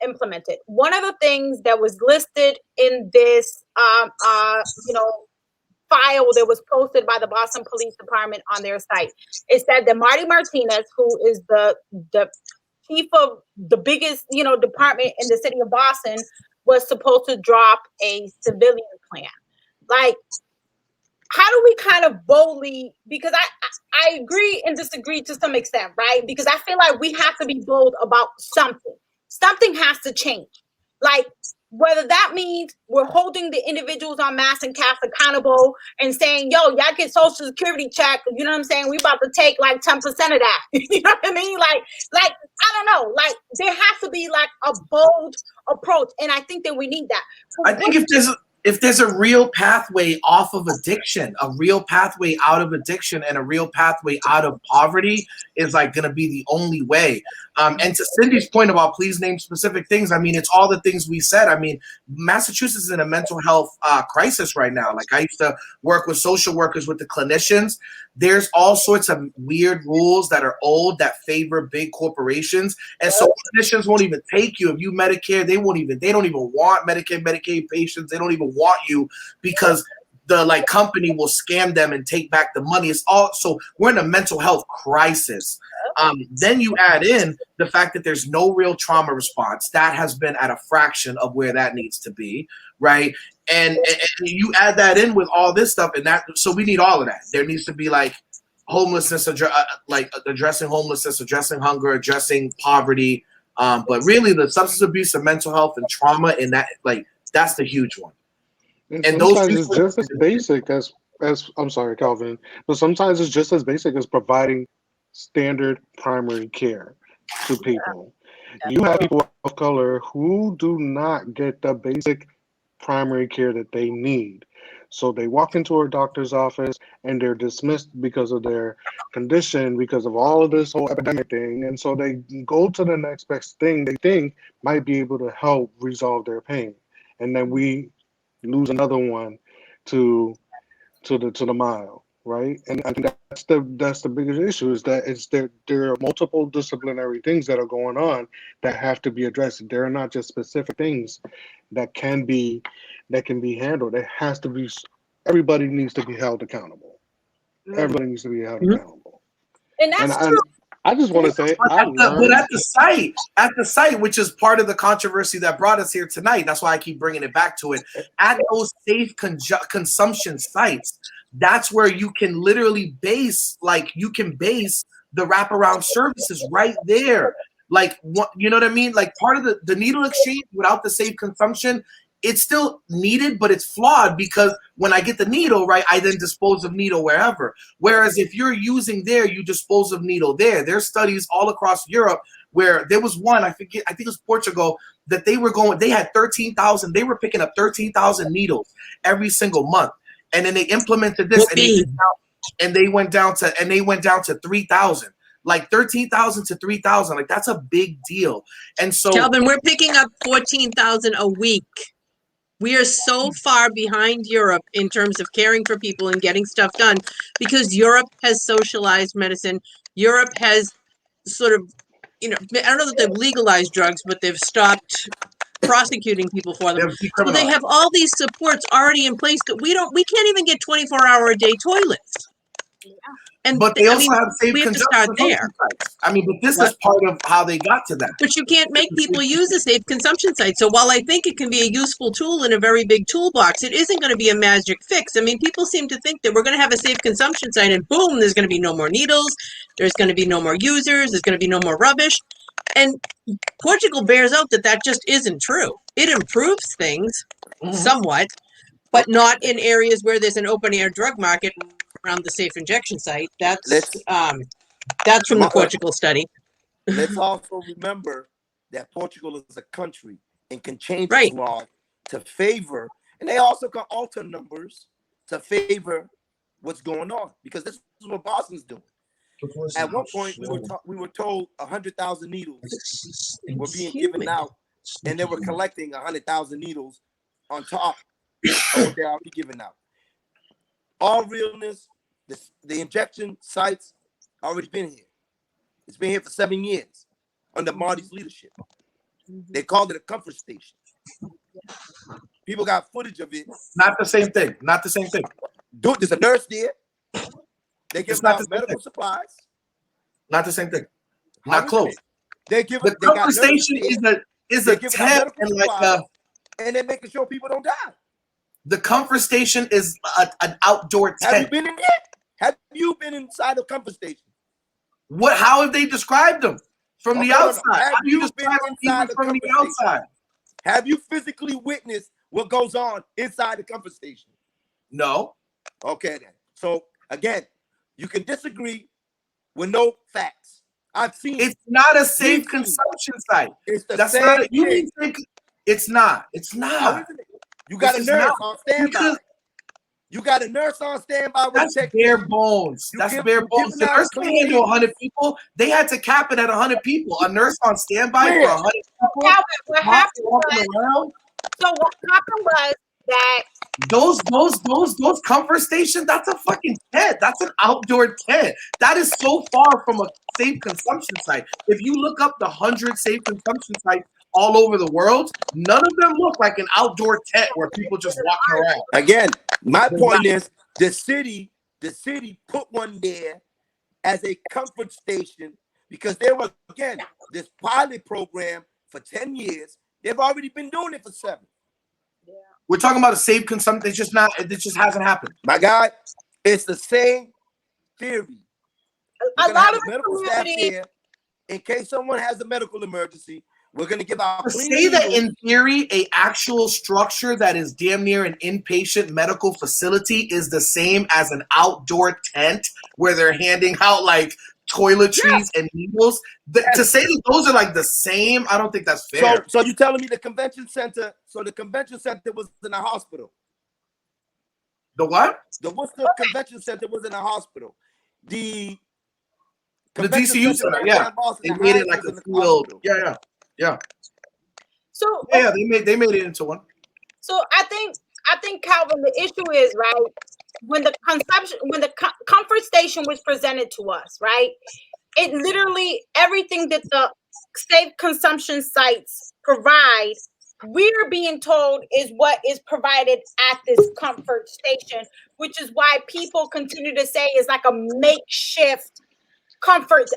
implemented, one of the things that was listed in this, file that was posted by the Boston Police Department on their site, it said that Marty Martinez, who is the chief of the biggest, department in the city of Boston, was supposed to drop a civilian plan. Like, how do we kind of boldly, because I agree and disagree to some extent, right? Because I feel like we have to be bold about something. Something has to change. Like, whether that means we're holding the individuals on Mass and Cass accountable and saying, yo, y'all get Social Security check, you know what I'm saying? We about to take like 10% of that. You know what I mean? Like, I don't know. Like, there has to be like a bold approach. And I think that we need that. I think if there's a real pathway off of addiction, a real pathway out of addiction, and a real pathway out of poverty is like going to be the only way. And to Cindy's point about please name specific things, I mean, it's all the things we said. I mean, Massachusetts is in a mental health crisis right now. Like, I used to work with social workers, with the clinicians. There's all sorts of weird rules that are old that favor big corporations. And so clinicians won't even take you. If you Medicare, they don't even want Medicare, Medicaid patients. They don't even want you because the company will scam them and take back the money. It's all, so we're in a mental health crisis. Then you add in the fact that there's no real trauma response. That has been at a fraction of where that needs to be, right? And you add that in with all this stuff, and that, so we need all of that. There needs to be like homelessness, like addressing homelessness, addressing hunger, addressing poverty. But really, the substance abuse and mental health and trauma, and that, like, that's the huge one. And sometimes it's just as basic as I'm sorry, Calvin, but sometimes it's just as basic as providing standard primary care to people. You have people of color who do not get the basic primary care that they need. So they walk into a doctor's office and they're dismissed because of their condition, because of all of this whole epidemic thing. And so they go to the next best thing they think might be able to help resolve their pain. And then we lose another one to the mile, right? And I think that's the biggest issue, is that there are multiple disciplinary things that are going on that have to be addressed. There are not just specific things that can be handled. It has to be, everybody needs to be held accountable. Everybody needs to be held accountable. And that's true. I just want to say, but at the site, which is part of the controversy that brought us here tonight, that's why I keep bringing it back to it. At those safe consumption sites, that's where you can literally base the wraparound services right there. Like, what, you know what I mean? Like, part of the needle exchange without the safe consumption, it's still needed, but it's flawed, because when I get the needle, right, I then dispose of needle wherever. Whereas if you're using there, you dispose of needle there. There's studies all across Europe where there was one, I think it was Portugal, that they had 13,000, they were picking up 13,000 needles every single month. And then they implemented this, and they went down to 3,000. Like 13,000 to 3,000, like, that's a big deal. And so, Calvin, we're picking up 14,000 a week. We are so far behind Europe in terms of caring for people and getting stuff done, because Europe has socialized medicine. Europe has sort of, I don't know that they've legalized drugs, but they've stopped prosecuting people for them. So they have all these supports already in place that we can't even get 24-hour-a-day toilets. But they also have safe we have to start there. Sites. I mean, but this is part of how they got to that. But you can't make people use a safe consumption site. So while I think it can be a useful tool in a very big toolbox, it isn't going to be a magic fix. I mean, people seem to think that we're going to have a safe consumption site and boom, there's going to be no more needles. There's going to be no more users. There's going to be no more rubbish. And Portugal bears out that just isn't true. It improves things somewhat, but not in areas where there's an open air drug market around the safe injection site. That's from the Portugal study. Let's also remember that Portugal is a country and can change Right. its law to favor, and they also can alter numbers to favor what's going on, because this is what Boston's doing. At one point, we were told 100,000 needles were being given out, and they were collecting 100,000 needles on top of what they're already giving out. All realness, the injection sites already been here. It's been here for 7 years under Marty's leadership. They called it a comfort station. People got footage of it. Not the same thing. Not the same thing. Dude, there's a nurse there. They give out medical supplies. Not the same thing. Not close. They give the comfort station is a tent and like and they're making sure people don't die. The comfort station is an outdoor tent. Have you been in there? Have you been inside a comfort station? What? How have they described them from the outside? How do you describe them from the outside? Have you physically witnessed what goes on inside the comfort station? No. Okay then. So again, you can disagree with no facts. I've seen it's not a safe consumption site. It's the That's same not. thing. It's not. It's not. You got a nurse on standby. You got a nurse on standby. That's bare bones. That's bare bones. The nurse can handle 100 people. They had to cap it at 100 people. A nurse on standby for 100 people. Calvin, what happened was, so what happened was that those comfort stations, that's a fucking tent. That's an outdoor tent. That is so far from a safe consumption site. If you look up the 100 safe consumption sites all over the world, none of them look like an outdoor tent where people just walking around. Again, my point is the city put one there as a comfort station because they were, again, this pilot program for 10 years. They've already been doing it for 7. Yeah. We're talking about a safe consumption. It's just not. It just hasn't happened. My guy, it's the same theory. A lot of medical staff there in case someone has a medical emergency. We're going to give out. To say that in theory, a actual structure that is damn near an inpatient medical facility is the same as an outdoor tent where they're handing out like toiletries and needles. To say that those are like the same, I don't think that's fair. So you're telling me the convention center? So the convention center was in a hospital. The what? The Worcester Convention Center was in a hospital. The DCU center, yeah. They made it like a field. Yeah. So yeah, they made it into one. So I think Calvin, the issue is right when the comfort station was presented to us, right? It literally everything that the safe consumption sites provide, we're being told is what is provided at this comfort station, which is why people continue to say it's like a makeshift comfort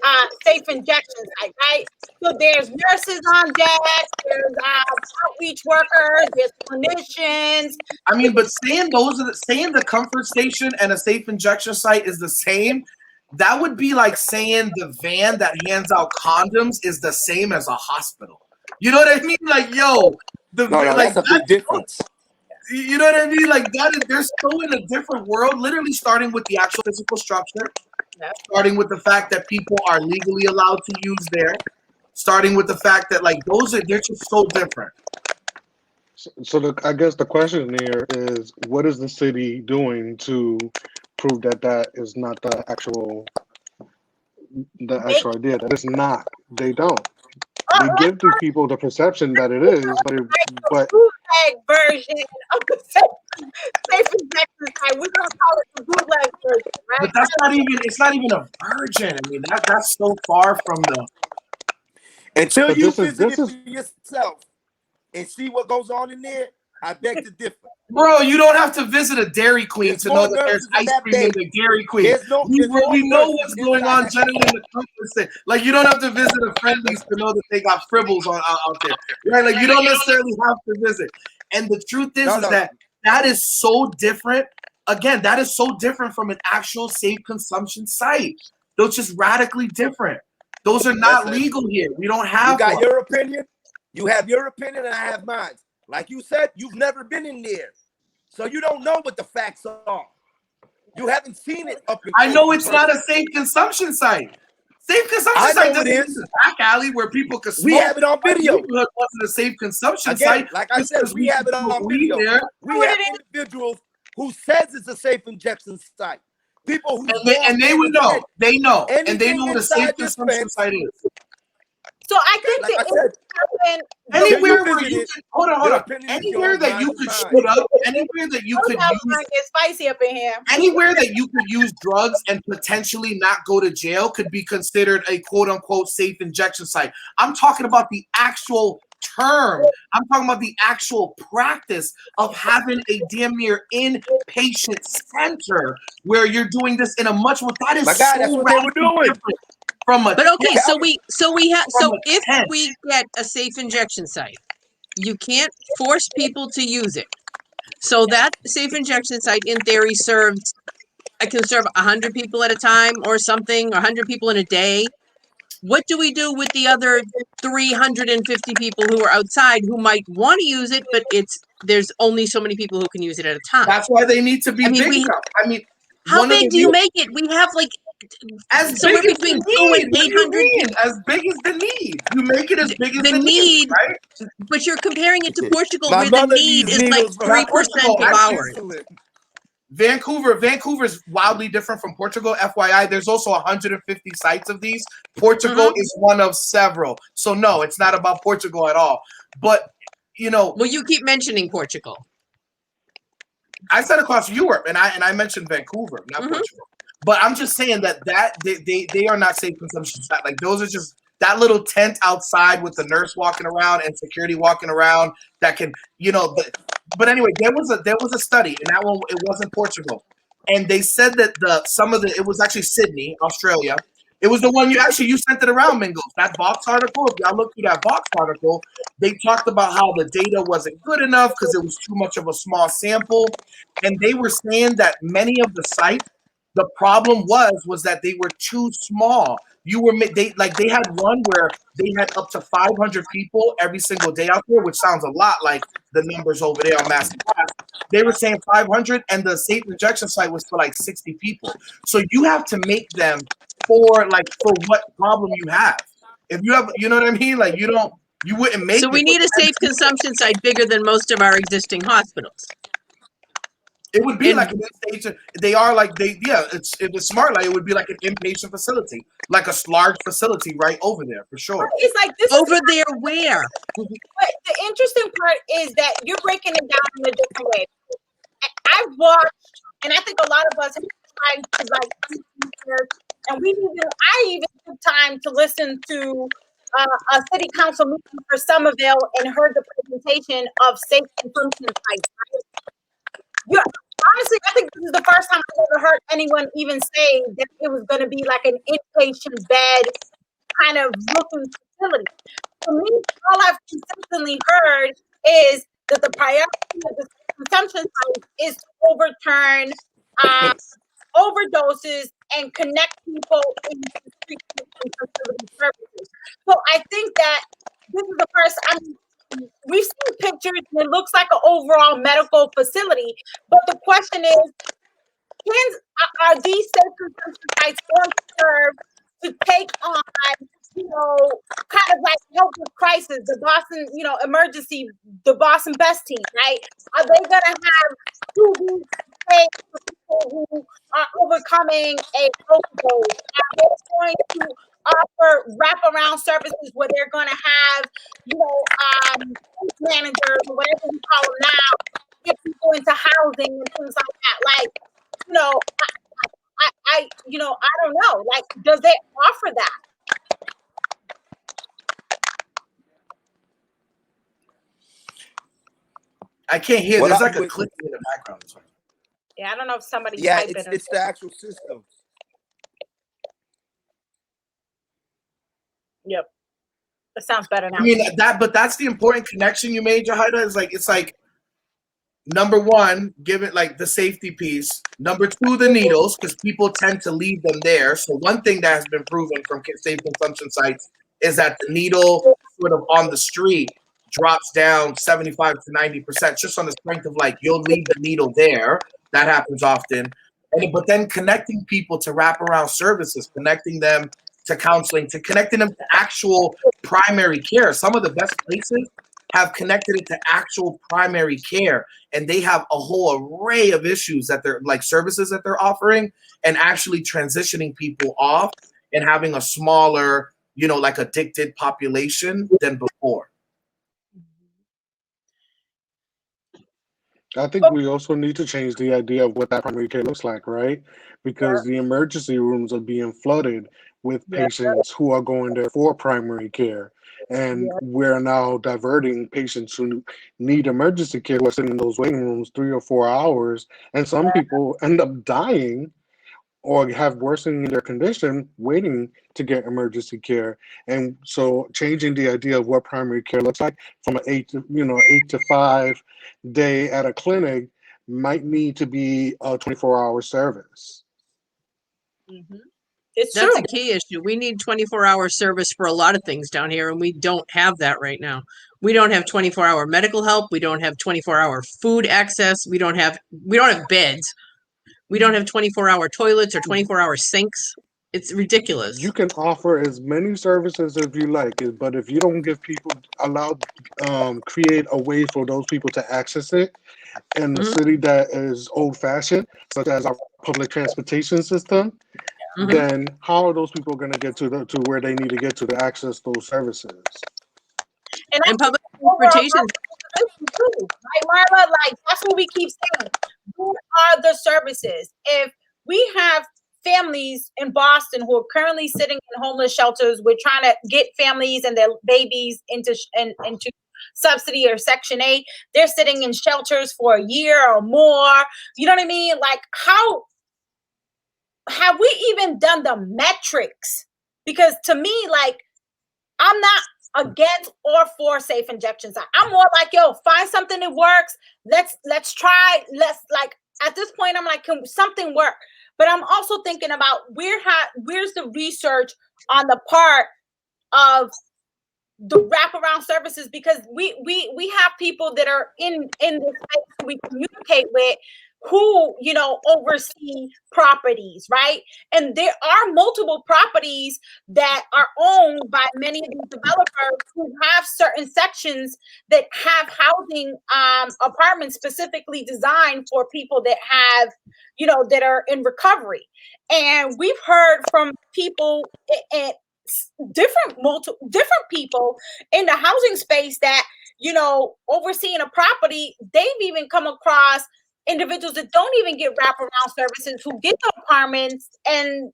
safe injection site, right? So there's nurses on deck, there's outreach workers, there's clinicians. I mean, but saying the comfort station and a safe injection site is the same, that would be like saying the van that hands out condoms is the same as a hospital. You know what I mean? Like, yo, that's a big difference. You know what I mean? Like they're so in a different world, literally starting with the actual physical structure, starting with the fact that people are legally allowed to use there, starting with the fact that like they're just so different. So I guess the question here is, what is the city doing to prove that is not the actual idea? That it's not. They don't. They give the people the perception that it is, but bootleg version of the safe injection site. We're gonna call it the bootleg version, right? But that's not even. It's not even a version. I mean, that's so far from the. Until you visit it for yourself and see what goes on in there, I beg to differ. Bro, you don't have to visit a Dairy Queen to know that there's ice cream in the Dairy Queen. We know what's going on generally in the comfort. Like, you don't have to visit a Friendly's to know that they got fribbles out there. Right? Like, you don't necessarily have to visit. And the truth is that is so different. Again, that is so different from an actual safe consumption site. Those just radically different. Those are not Listen, legal here. We don't You have got one. your opinion. You have your opinion, and I have mine. Like you said, you've never been in there, so you don't know what the facts are. You haven't seen it up and I know close it's and not a personal. safe consumption site. Safe consumption I site know it doesn't mean is. a back alley where people could We smoke. have it on My video. neighborhood wasn't a safe consumption Again, site like I just said, because we we have could it smoke on weed video. there. We What have it is. individuals who says it's a safe injection site. People who And they would know. They know. And they know anything what a safe inside this consumption fence. site is. So I Okay, think like I the said, happened. till you Anywhere where visit you it, can hold your on. opinion is Anywhere yours, that mine you is could mine. shoot up, anywhere that you could use Get spicy up in here. anywhere that you could use drugs and potentially not go to jail could be considered a quote unquote safe injection site. I'm talking about the actual term. I'm talking about the actual practice of having a damn near inpatient center where you're doing this in a much more that is My God, so that's what they were radically doing. different from a But okay, Yeah, so we have from so a if tent. we get a safe injection site, you can't force people to use it. So that safe injection site, in theory, serves. I can serve 100 people at a time or something, 100 people in a day. What do we do with the other 350 people who are outside who might want to use it, but there's only so many people who can use it at a time? That's why they need to be I mean, big enough. I mean, how one of big the do you real make it? We have like as somewhere big as between the 2 need. and What do you 800 mean? people. As big as the need. You make it as big as The the need, need, right? but you're comparing it to Portugal, my where the mother need needs is like needles for 3% Portugal, of actually, ours. insulin. Vancouver's wildly different from Portugal. FYI, there's also 150 sites of these. Portugal Mhm. is one of several. So no, it's not about Portugal at all. But Well, you keep mentioning Portugal. I said across Europe, and I mentioned Vancouver, not Portugal. But I'm just saying that they are not safe consumption sites. Like those are just that little tent outside with the nurse walking around and security walking around that can, but anyway, there was a study, and that one it wasn't Portugal, and they said that it was actually Sydney, Australia. It was the one you sent it around, Mingles. That Vox article. If y'all look through that Vox article, they talked about how the data wasn't good enough because it was too much of a small sample, and they were saying that many of the sites, the problem was that they were too small. They had one where they had up to 500 people every single day out there, which sounds a lot like the numbers over there on Massive Pass. They were saying 500, and the safe injection site was for like 60 people. So you have to make them for what problem you have. If you have, you know what I mean? Like you wouldn't make So it. we need a safe consumption site bigger than most of our existing hospitals. It would be like an inpatient. It was smart. Like it would be like an inpatient facility, like a large facility right over there for sure. It's like this Over there, where? But the interesting part is that you're breaking it down in a different way. I've watched, and I think a lot of us have tried to research, and I even took time to listen to a city council meeting for Somerville and heard the presentation of safe consumption sites. Right? Honestly, I think this is the first time I've ever heard anyone even say that it was going to be like an inpatient bed kind of looking facility. For me, all I've consistently heard is that the priority of the consumption site is to overturn overdoses and connect people into treatment and facility services. So I think that this is the first. We've seen pictures and it looks like an overall medical facility, but the question is, are these safe consumption sites going to serve to take on, kind of like help with crisis, the Boston, emergency, the Boston Best team, right? Are they going to have 2 weeks for people who are overcoming a overdose? Are they going to offer wraparound services where they're going to have, case managers or whatever we call them now, get people into housing and things like that? Like, I don't know. Like, does it offer that? I can't hear. There's like a clicking in the background. Yeah, I don't know if somebody's Yeah, typing. it's the actual system. Yep, it sounds better now. I mean but that's the important connection you made, Jahida. It's like number one, give it like the safety piece. Number two, the needles, because people tend to leave them there. So one thing that has been proven from safe consumption sites is that the needle sort of on the street drops down 75 to 90% just on the strength of like you'll leave the needle there. That happens often. But then connecting people to wraparound services, connecting them to counseling, to connecting them to actual primary care. Some of the best places have connected it to actual primary care, and they have a whole array of issues that they're like services that they're offering, and actually transitioning people off and having a smaller, like addicted population than before. I think we also need to change the idea of what that primary care looks like, right? Because the emergency rooms are being flooded with patients who are going there for primary care. And we're now diverting patients who need emergency care who are sitting in those waiting rooms 3 or 4 hours. And some people end up dying or have worsening their condition waiting to get emergency care. And so changing the idea of what primary care looks like from an 8 to 5 day at a clinic might need to be a 24-hour service. It's That's true. a key issue. We need 24-hour service for a lot of things down here, and we don't have that right now. We don't have 24-hour medical help. We don't have 24-hour food access. We don't have beds. We don't have 24-hour toilets or 24-hour sinks. It's ridiculous. You can offer as many services as you like, but if you don't give people create a way for those people to access it in a city that is old-fashioned, such as our public transportation system, then how are those people going to get to where they need to get to access those services? And public transportation. Right, Marla? Like, that's what we keep saying. What are the services? If we have families in Boston who are currently sitting in homeless shelters, we're trying to get families and their babies into subsidy or Section 8. They're sitting in shelters for a year or more. You know what I mean? Like, how have we even done the metrics? Because to me, like, I'm not against or for safe injection site. I'm more like, yo, find something that works. Let's try. Like, at this point, I'm like, can something work? But I'm also thinking about where's the research on the part of the wraparound services, because we have people that are in this space who we communicate with who oversee properties, right? And there are multiple properties that are owned by many of these developers who have certain sections that have housing apartments specifically designed for people that have that are in recovery. And we've heard from people at different people in the housing space that overseeing a property, they've even come across individuals that don't even get wraparound services who get the apartments, and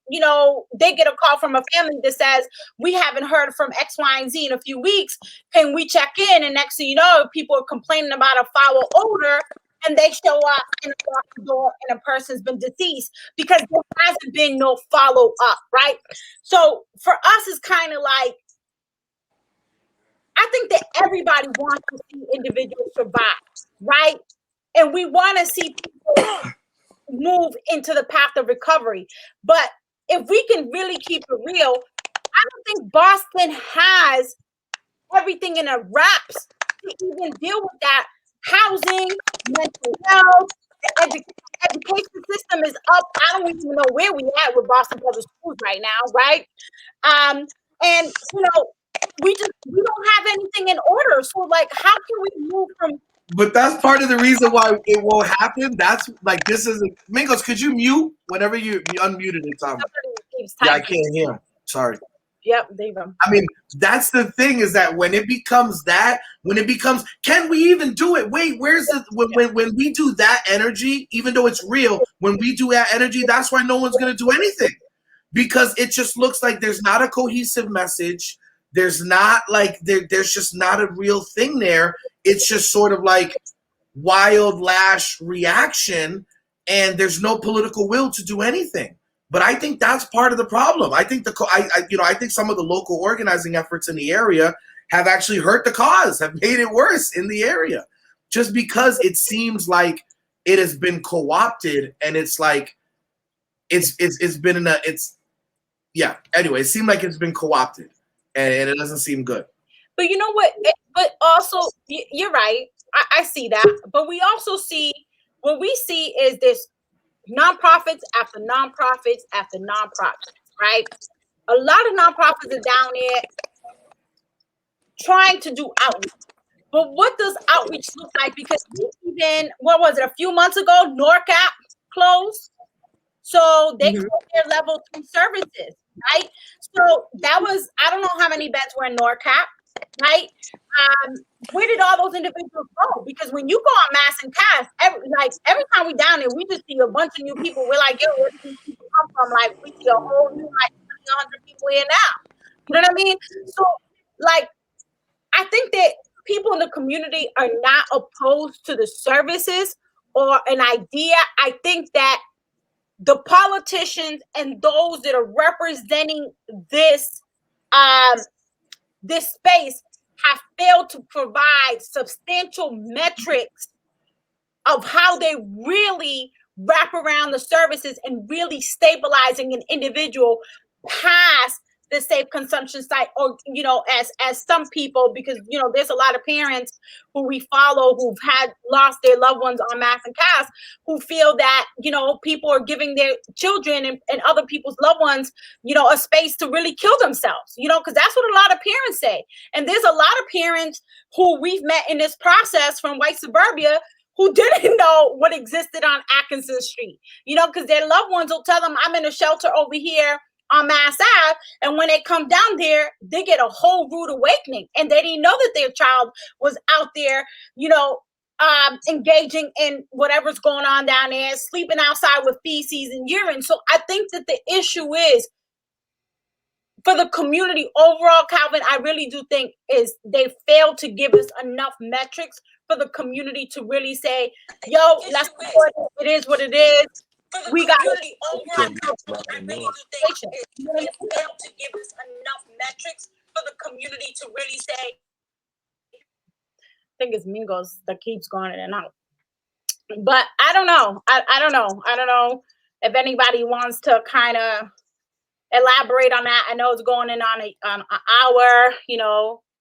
they get a call from a family that says, we haven't heard from X, Y, and Z in a few weeks, can we check in? And next thing you know, people are complaining about a foul odor, and they show up and lock the door and a person's been deceased because there hasn't been no follow-up, right? So for us, it's kind of like, I think that everybody wants to see individuals survive, right? And we want to see people move into the path of recovery. But if we can really keep it real, I don't think Boston has everything in a wraps to even deal with that. Housing, mental health, the education system is up. I don't even know where we at with Boston Public Schools right now, right? And we don't have anything in order. So like, how can we move from? But that's part of the reason why it won't happen. That's like, this isn't Mingos. Could you mute whenever you unmuted it, Tom? Yeah, I can't hear him. Sorry. Yep, there you go. I mean, that's the thing, is that when it becomes, can we even do it? Wait, where's the when we do that energy, even though it's real, when we do that energy, that's why no one's gonna do anything. Because it just looks like there's not a cohesive message. There's not like there's just not a real thing there. It's just sort of like wild lash reaction, and there's no political will to do anything. But I think that's part of the problem. I think I think some of the local organizing efforts in the area have actually hurt the cause, have made it worse in the area. just because it seems like it has been co-opted, and it's like it's been in a anyway, it seemed like it's been co-opted, and it doesn't seem good. But you know what? But also, you're right. I see that. But we also see, what we see is this nonprofits after nonprofits after nonprofits, right? A lot of nonprofits are down there trying to do outreach. But what does outreach look like? Because even, what was it, a few months ago, NORCAP closed. So they closed their level 2 services, right? So that was, I don't know how many beds were in NORCAP, right? Where did all those individuals go? Because when you go on Mass and Cass, every time we down there, we just see a bunch of new people. We're like, yo, where do these people come from? Like, we see a whole new, like, 100 people here now. You know what I mean? So, like, I think that people in the community are not opposed to the services or an idea. I think that the politicians and those that are representing this this space have failed to provide substantial metrics of how they really wrap around the services and really stabilizing an individual past the safe consumption site, or as some people, because there's a lot of parents who we follow who've had lost their loved ones on Mass and Cass, who feel that people are giving their children and other people's loved ones a space to really kill themselves, because that's what a lot of parents say. And there's a lot of parents who we've met in this process from white suburbia who didn't know what existed on Atkinson Street, because their loved ones will tell them, I'm in a shelter over here on Mass Ave, and when they come down there, they get a whole rude awakening, and they didn't know that their child was out there, engaging in whatever's going on down there, sleeping outside with feces and urine. So I think that the issue is, for the community overall, Calvin, I really do think is they fail to give us enough metrics for the community to really say, yo, let's support it. It is what it is. We got to overall. I really do think they fail to give us enough metrics for the community to really say. I think it's Mingos that keeps going in and out. But I don't know. I don't know. I don't know if anybody wants to kind of elaborate on that. I know it's going in on an hour.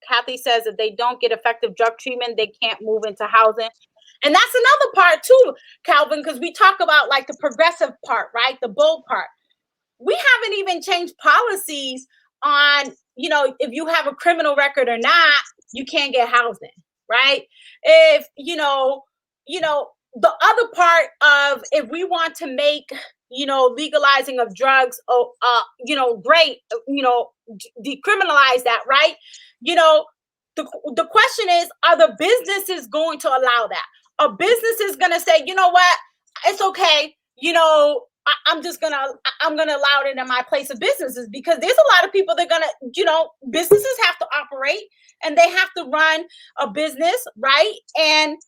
Kathy says if they don't get effective drug treatment, they can't move into housing. And that's another part too, Calvin, because we talk about like the progressive part, right? The bold part. We haven't even changed policies on, if you have a criminal record or not, you can't get housing, right? If, the other part of, if we want to make, legalizing of drugs, great, decriminalize that, right? The question is, are the businesses going to allow that? Are businesses going to say, you know what, it's okay, I'm going to allow it in my place of businesses? Because there's a lot of people that are going to, businesses have to operate and they have to run a business, right? And,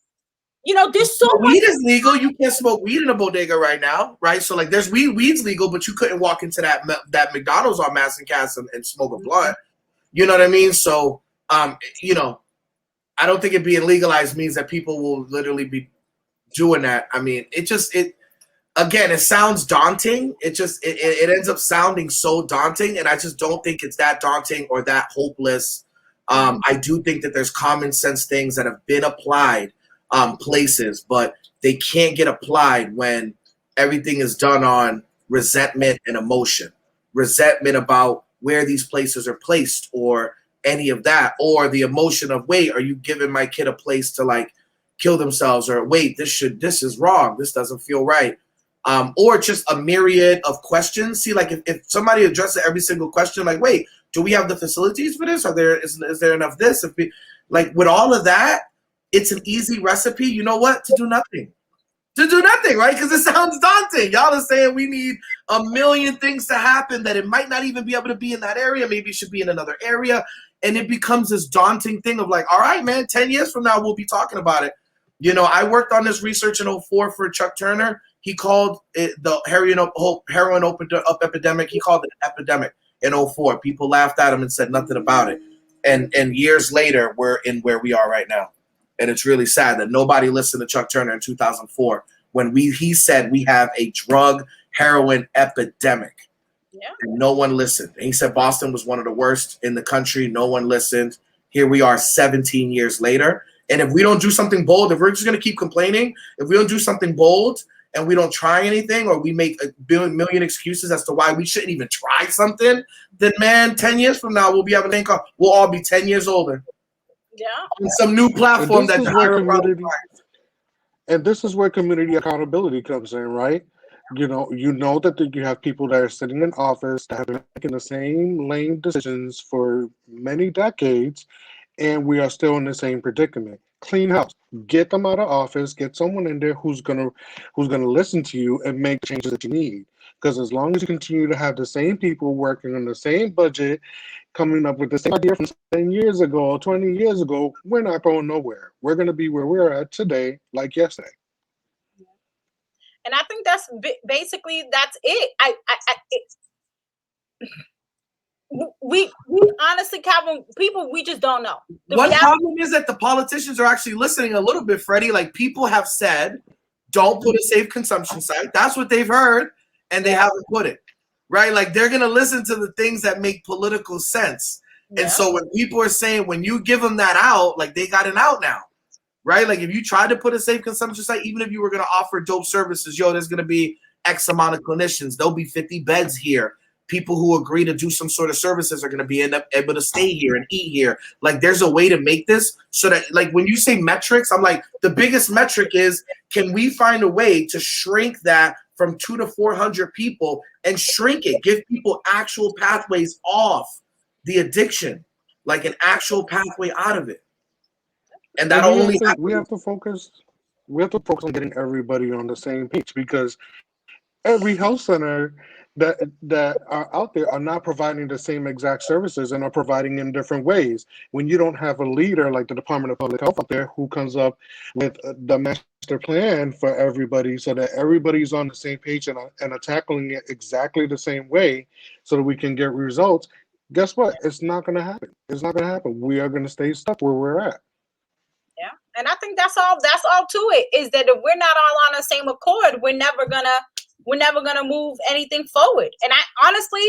there's so much. Weed is legal. You can't smoke weed in a bodega right now, right? So like there's weed's legal, but you couldn't walk into that McDonald's on Mass and Cass and smoke a blunt. You know what I mean? So, I don't think it being legalized means that people will literally be doing that. I mean, it sounds daunting. It ends up sounding so daunting, and I just don't think it's that daunting or that hopeless. I do think that there's common sense things that have been applied places, but they can't get applied when everything is done on resentment and emotion. Resentment about where these places are placed, or any of that, or the emotion of, wait, are you giving my kid a place to like kill themselves, or wait, this is wrong, this doesn't feel right, or just a myriad of questions. See, like if somebody addresses every single question, like, wait, do we have the facilities for this? Is there enough this? Like with all of that, it's an easy recipe. You know what? To do nothing. Right? Because it sounds daunting. Y'all are saying we need a million things to happen, that it might not even be able to be in that area. Maybe it should be in another area. And it becomes this daunting thing of like, all right, man, 10 years from now, we'll be talking about it. I worked on this research in 2004 for Chuck Turner. He called it the heroin up epidemic. He called it an epidemic in 2004. People laughed at him and said nothing about it. And years later, we're in where we are right now. And it's really sad that nobody listened to Chuck Turner in 2004 when he said we have a drug heroin epidemic. Yeah. And no one listened. And he said Boston was one of the worst in the country. No one listened. Here we are 17 years later. And if we don't do something bold, if we're just going to keep complaining, if we don't do something bold and we don't try anything, or we make a million excuses as to why we shouldn't even try something, then, man, 10 years from now, we'll be having a car. We'll all be 10 years older. Yeah. On some new platform that and this is where community accountability comes in, right? You know that you have people that are sitting in office that have been making the same lame decisions for many decades, and we are still in the same predicament. Clean house, get them out of office, get someone in there who's gonna listen to you and make changes that you need. Because as long as you continue to have the same people working on the same budget, coming up with the same idea from 10 years ago, 20 years ago, we're not going nowhere. We're going to be where we're at today, like yesterday. And I think that's basically it. We honestly, Calvin, people, we just don't know. One problem is that the politicians are actually listening a little bit, Freddie. Like, people have said, don't put a safe consumption site. That's what they've heard, and they haven't put it. Right? Like, they're going to listen to the things that make political sense. Yeah. And so when people are saying, when you give them that out, like, they got an out now. Right? Like, if you try to put a safe consumption site, even if you were going to offer dope services, there's going to be X amount of clinicians. There'll be 50 beds here. People who agree to do some sort of services are going to be able to stay here and eat here. Like, there's a way to make this so that, like, when you say metrics, I'm like, the biggest metric is, can we find a way to shrink that from 200 to 400 people and shrink it, give people actual pathways off the addiction, like an actual pathway out of it. And that we have to focus on getting everybody on the same page, because every health center that are out there are not providing the same exact services and are providing in different ways. When you don't have a leader like the Department of Public Health out there who comes up with the master plan for everybody so that everybody's on the same page and are tackling it exactly the same way so that we can get results, guess what? It's not going to happen. It's not going to happen. We are going to stay stuck where we're at. Yeah. And I think that's all to it, is that if we're not all on the same accord, we're never gonna move anything forward. And I honestly,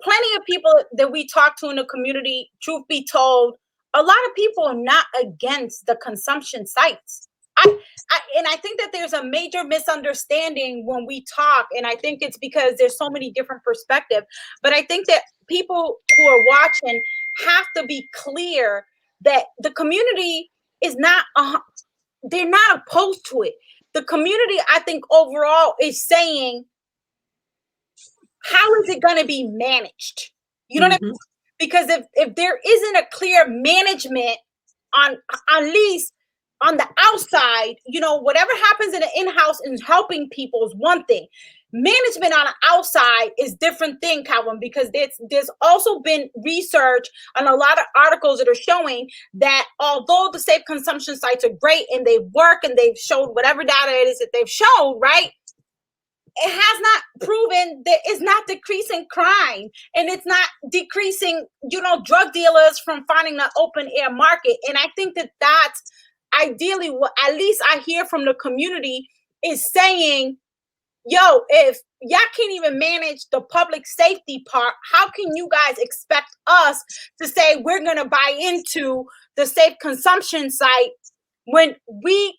plenty of people that we talk to in the community, truth be told, a lot of people are not against the consumption sites. I think that there's a major misunderstanding when we talk, and I think it's because there's so many different perspectives. But I think that people who are watching have to be clear that the community is not, they're not opposed to it. The community, I think, overall is saying, how is it going to be managed? You know what I mean? Because if there isn't a clear management on, at least on the outside, whatever happens in the in-house and helping people is one thing. Management on the outside is different thing, Calvin, because there's also been research and a lot of articles that are showing that although the safe consumption sites are great and they work and they've showed whatever data it is that they've shown, right? It has not proven that it's not decreasing crime, and it's not decreasing, drug dealers from finding the open air market. And I think that that's ideally what at least I hear from the community is saying, yo, if y'all can't even manage the public safety part, how can you guys expect us to say we're going to buy into the safe consumption site when we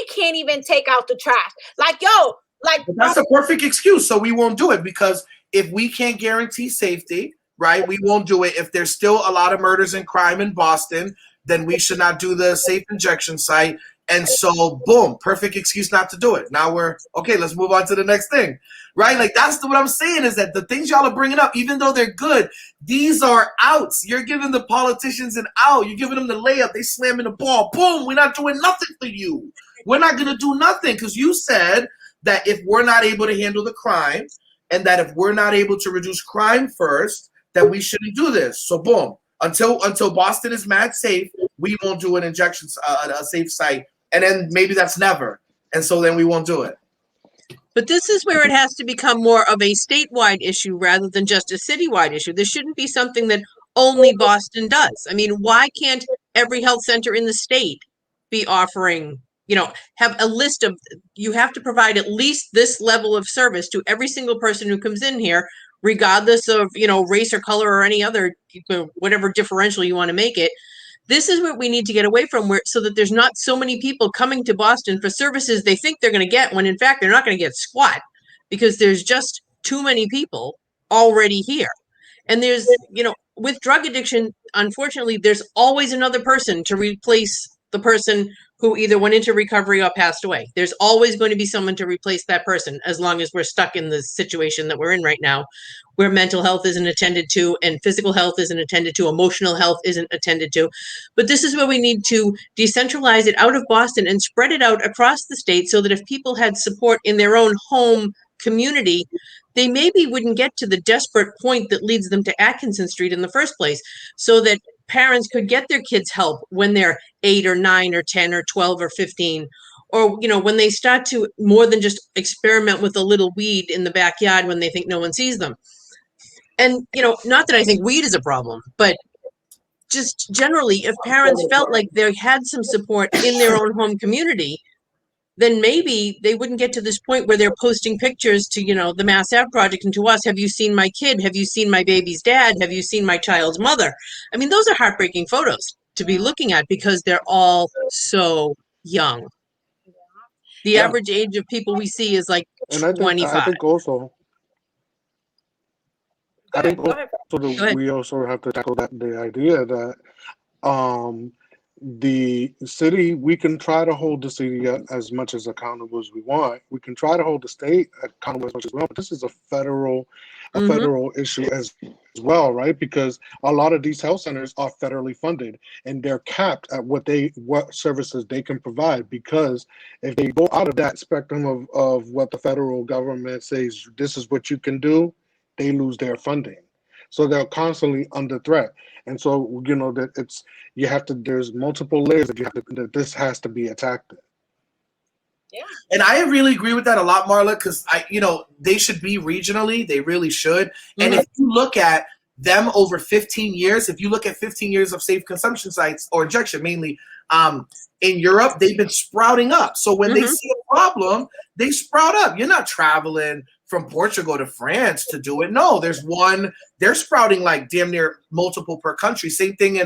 can't even take out the trash? But that's a perfect excuse. So we won't do it, because if we can't guarantee safety, right, we won't do it. If there's still a lot of murders and crime in Boston, then we should not do the safe injection site. And so, boom, perfect excuse not to do it. Now we're, okay, let's move on to the next thing, right? Like, that's what I'm saying, is that the things y'all are bringing up, even though they're good, these are outs. You're giving the politicians an out. You're giving them the layup. They slamming the ball. Boom, we're not doing nothing for you. We're not going to do nothing, because you said that if we're not able to handle the crime, and that if we're not able to reduce crime first, that we shouldn't do this. So, boom, until Boston is mad safe, we won't do an injection, a safe site. And then maybe that's never. And so then we won't do it. But this is where it has to become more of a statewide issue rather than just a citywide issue. This shouldn't be something that only Boston does. I mean, why can't every health center in the state be offering, have a list of, you have to provide at least this level of service to every single person who comes in here, regardless of, race or color or any other, whatever differential you want to make it. This is what we need to get away from, where so that there's not so many people coming to Boston for services they think they're going to get, when in fact they're not going to get squat, because there's just too many people already here. And there's, with drug addiction, unfortunately, there's always another person to replace the person who either went into recovery or passed away. There's always going to be someone to replace that person, as long as we're stuck in the situation that we're in right now, where mental health isn't attended to and physical health isn't attended to, emotional health isn't attended to. But this is where we need to decentralize it out of Boston and spread it out across the state, so that if people had support in their own home community, they maybe wouldn't get to the desperate point that leads them to Atkinson Street in the first place, so that parents could get their kids help when they're 8 or 9 or 10 or 12 or 15, or when they start to more than just experiment with a little weed in the backyard when they think no one sees them. And not that I think weed is a problem, but just generally, if parents felt like they had some support in their own home community, then maybe they wouldn't get to this point where they're posting pictures to, the Mass Ave Project and to us. Have you seen my kid? Have you seen my baby's dad? Have you seen my child's mother? I mean, those are heartbreaking photos to be looking at, because they're all so young. The average age of people we see is like And I 25. think also, Go I ahead. think Go ahead. also we also have to tackle the idea that the city, we can try to hold the city as much as accountable as we want. We can try to hold the state accountable as much as we want, but this is a federal issue as well, right? Because a lot of these health centers are federally funded, and they're capped at what services they can provide. Because if they go out of that spectrum of what the federal government says, this is what you can do, they lose their funding. So they're constantly under threat. And so, that there's multiple layers that this has to be attacked. Yeah. And I really agree with that a lot, Marla, because they should be regionally. They really should. And if you look at them over 15 years, if you look at 15 years of safe consumption sites or injection, mainly in Europe, they've been sprouting up. So when they see a problem, they sprout up. You're not traveling from Portugal to France to do it. No, there's one. They're sprouting like damn near multiple per country. Same thing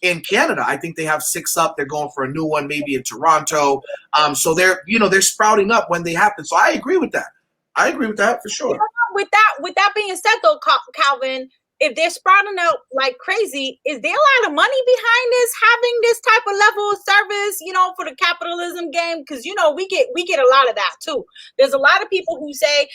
in Canada. I think they have 6 up. They're going for a new one, maybe in Toronto. So they're sprouting up when they happen. So I agree with that. I agree with that for sure. With that being said, though, Calvin, if they're sprouting out like crazy, is there a lot of money behind this, having this type of level of service, for the capitalism game? Because, we get a lot of that too. There's a lot of people who say,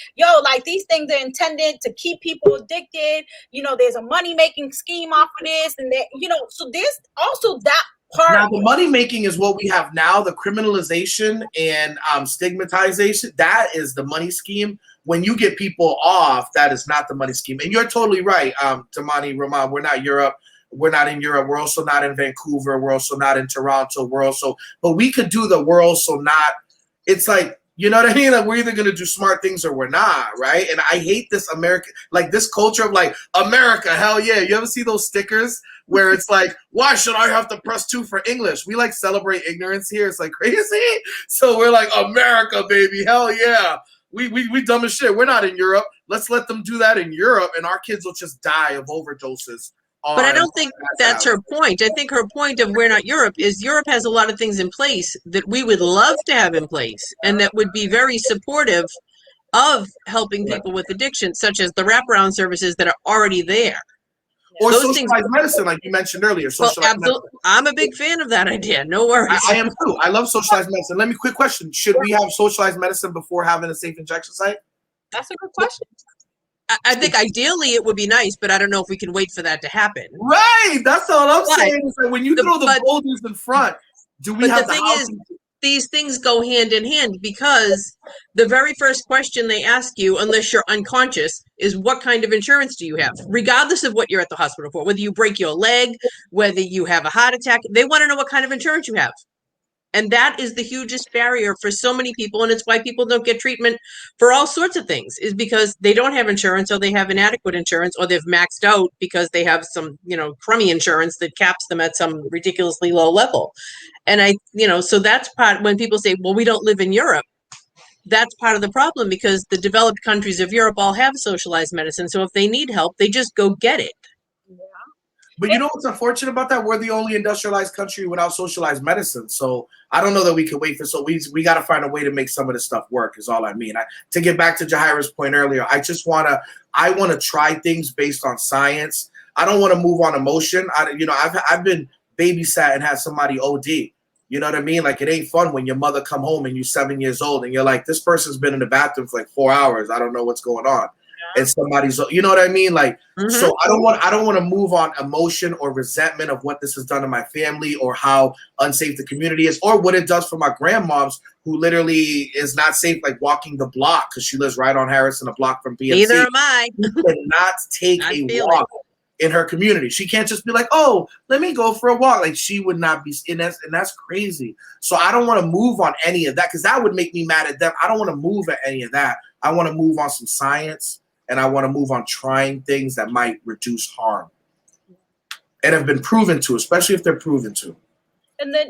like these things are intended to keep people addicted. There's a money-making scheme off of this and that, so there's also that part. Now, the money making is what we have now, the criminalization and stigmatization. That is the money scheme. When you get people off, that is not the money scheme. And you're totally right, Tamani, Roman. We're not Europe. We're not in Europe. We're also not in Vancouver. We're also not in Toronto. But we could do the we're also not. It's like, you know what I mean? Like, we're either going to do smart things or we're not, right? And I hate this this culture of like, America, hell yeah. You ever see those stickers where it's like, why should I have to press 2 for English? We like celebrate ignorance here. It's like crazy. So we're like, America, baby, hell yeah. We dumb as shit. We're not in Europe. Let's let them do that in Europe, and our kids will just die of overdoses. But I don't think that's her point. I think her point of we're not Europe is Europe has a lot of things in place that we would love to have in place, and that would be very supportive of helping people with addiction, such as the wraparound services that are already there. Or socialized medicine, like you mentioned earlier. Absolutely. I'm a big fan of that idea. No worries. I am too. I love socialized medicine. Quick question. Should we have socialized medicine before having a safe injection site? That's a good question. I think ideally it would be nice, but I don't know if we can wait for that to happen. Right. That's all I'm saying. Is that when you throw the boulders in front, do we have the thing is, these things go hand in hand, because the very first question they ask you, unless you're unconscious, is what kind of insurance do you have? Regardless of what you're at the hospital for, whether you break your leg, whether you have a heart attack, they want to know what kind of insurance you have. And that is the hugest barrier for so many people. And it's why people don't get treatment for all sorts of things, is because they don't have insurance, or they have inadequate insurance, or they've maxed out because they have some, crummy insurance that caps them at some ridiculously low level. And so that's part, when people say, well, we don't live in Europe, that's part of the problem, because the developed countries of Europe all have socialized medicine. So if they need help, they just go get it. But you know what's unfortunate about that? We're the only industrialized country without socialized medicine. So I don't know that we can wait for. So we got to find a way to make some of this stuff work. Is all I mean. To get back to Jahira's point earlier, I want to try things based on science. I don't want to move on emotion. I've been babysat and had somebody OD. You know what I mean? Like, it ain't fun when your mother come home and you're 7 years old and you're like, this person's been in the bathroom for like 4 hours. I don't know what's going on. And somebody's, you know what I mean? Like, so I don't want to move on emotion or resentment of what this has done to my family, or how unsafe the community is, or what it does for my grandmoms, who literally is not safe, like walking the block, because she lives right on Harrison, a block from BMC. Neither am I. Cannot take a walk in her community. She can't just be like, oh, let me go for a walk. Like, she would not be, and that's crazy. So I don't want to move on any of that, because that would make me mad at them. I don't want to move at any of that. I want to move on some science. And I want to move on trying things that might reduce harm and have been proven to, especially if they're proven to. And then,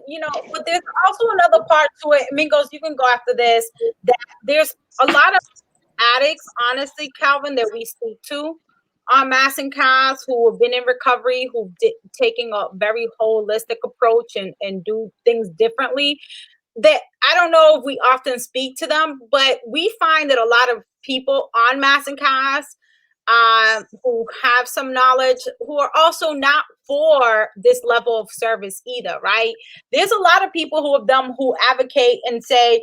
but there's also another part to it. Mingos, you can go after this. That there's a lot of addicts, honestly, Calvin, that we speak to on Mass and Cass, who have been in recovery, who've taking a very holistic approach and do things differently. That I don't know if we often speak to them, but we find that a lot of people on Mass and Cass who have some knowledge, who are also not for this level of service either, right? There's a lot of people who advocate and say,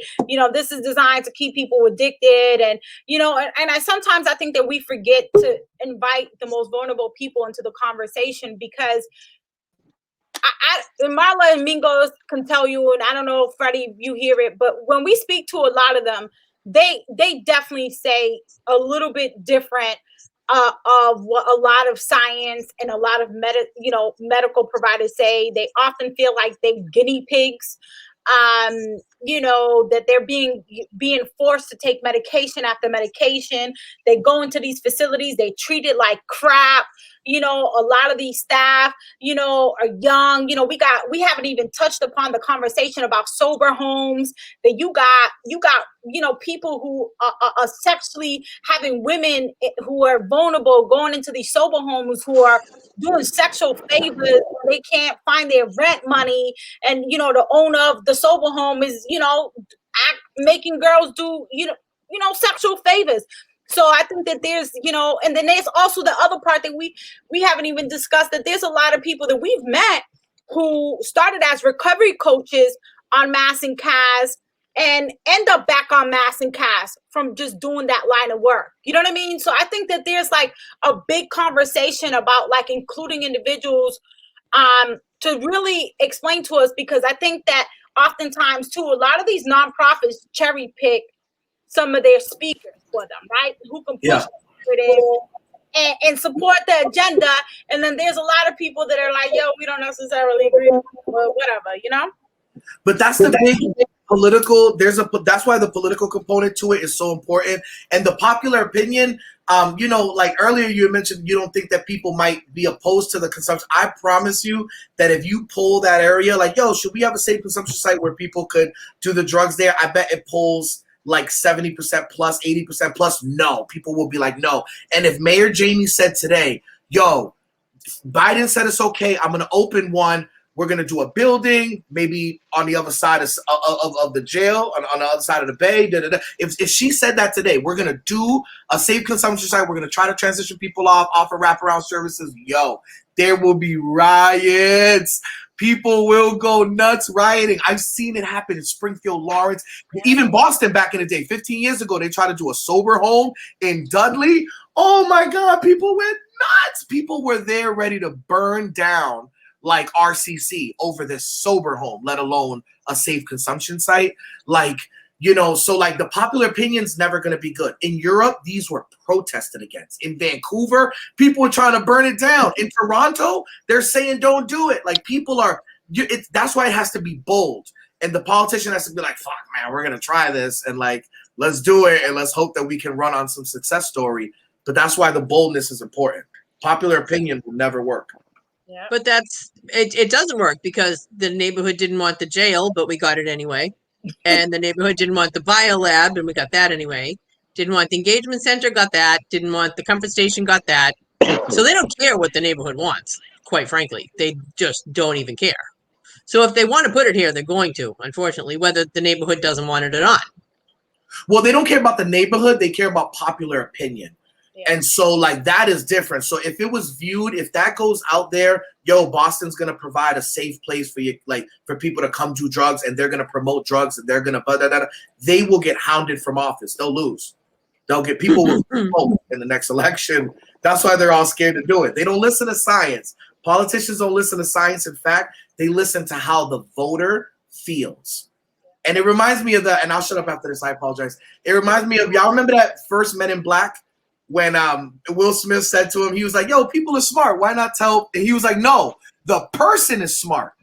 this is designed to keep people addicted. And, and sometimes I think that we forget to invite the most vulnerable people into the conversation, because and Marla and Mingos can tell you, and I don't know if Freddie, you hear it, but when we speak to a lot of them, they definitely say a little bit different of what a lot of science and a lot of medical providers say. They often feel like they're guinea pigs, that they're being forced to take medication after medication. They go into these facilities, they treat it like crap. A lot of these staff, are young. We haven't even touched upon the conversation about sober homes. That you got, people who are sexually having women who are vulnerable going into these sober homes, who are doing sexual favors. They can't find their rent money, and the owner of the sober home is making girls do sexual favors. So I think that there's, and then there's also the other part that we haven't even discussed, that there's a lot of people that we've met who started as recovery coaches on Mass and Cass and end up back on Mass and Cass from just doing that line of work. You know what I mean? So I think that there's like a big conversation about like including individuals to really explain to us, because I think that oftentimes too, a lot of these nonprofits cherry pick some of their speakers for them, right? Who can push and support the agenda. And then there's a lot of people that are like, yo, we don't necessarily agree with whatever, But that's the big political, that's why the political component to it is so important. And the popular opinion, like earlier you mentioned, you don't think that people might be opposed to the consumption. I promise you that if you poll that area, like, yo, should we have a safe consumption site where people could do the drugs there? I bet it polls like 70% plus, 80% plus. No, people will be like, no. And if Mayor Jamie said today, yo, Biden said it's okay, I'm going to open one. We're going to do a building, maybe on the other side of the jail, on the other side of the bay. If she said that today, we're going to do a safe consumption site. We're going to try to transition people offer wraparound services. Yo, there will be riots. People will go nuts rioting. I've seen it happen in Springfield, Lawrence, even Boston back in the day. 15 years ago, they tried to do a sober home in Dudley. Oh my God, people went nuts. People were there ready to burn down like RCC over this sober home, let alone a safe consumption site. Like, so like the popular opinion's never going to be good. In Europe, these were protested against. In Vancouver, people were trying to burn it down. In Toronto, they're saying don't do it. Like, people are, that's why it has to be bold. And the politician has to be like, fuck, man, we're going to try this. And like, let's do it. And let's hope that we can run on some success story. But that's why the boldness is important. Popular opinion will never work. Yeah. But it doesn't work because the neighborhood didn't want the jail, but we got it anyway. And the neighborhood didn't want the bio lab, and we got that anyway. Didn't want the engagement center, got that. Didn't want the comfort station, got that. So they don't care what the neighborhood wants, quite frankly. They just don't even care. So if they want to put it here, they're going to, unfortunately, whether the neighborhood doesn't want it or not. Well, they don't care about the neighborhood. They care about popular opinion. Yeah. And so like that is different. So if it was viewed, if that goes out there, yo, Boston's going to provide a safe place for you, like for people to come do drugs, and they're going to promote drugs, and they're going to, they will get hounded from office. They'll lose. They'll get people will vote in the next election. That's why they're all scared to do it. They don't listen to science. Politicians don't listen to science. In fact, they listen to how the voter feels. And it reminds me of and I'll shut up after this, I apologize. It reminds me of, y'all remember that first Men in Black? When Will Smith said to him, he was like, yo, people are smart. Why not tell? And he was like, no, the person is smart.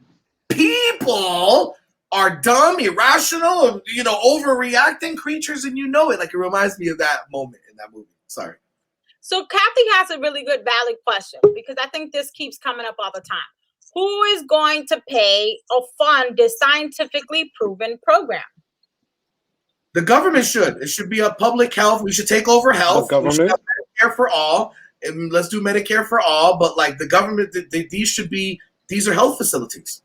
People are dumb, irrational, overreacting creatures, and you know it. Like, it reminds me of that moment in that movie. Sorry. So Kathy has a really good, valid question, because I think this keeps coming up all the time. Who is going to pay or fund this scientifically proven program? The government should. It should be a public health. We should take over health. The government. We should have Medicare for all. And let's do Medicare for all. But like the government, these are health facilities.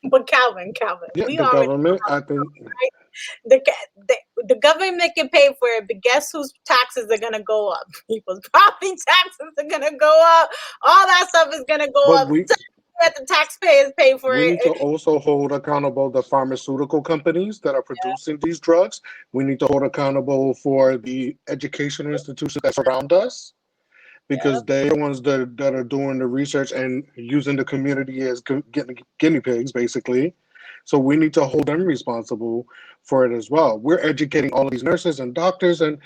But Calvin, Yeah, we the already government, I think. Right? The government can pay for it, but guess whose taxes are gonna go up? People's property taxes are gonna go up. All that stuff is gonna go up. Let the taxpayers pay for it. We need to also hold accountable the pharmaceutical companies that are producing these drugs. We need to hold accountable for the educational institutions that surround us, because they're the ones that are doing the research and using the community as guinea pigs, basically. So we need to hold them responsible for it as well. We're educating all of these nurses and doctors, and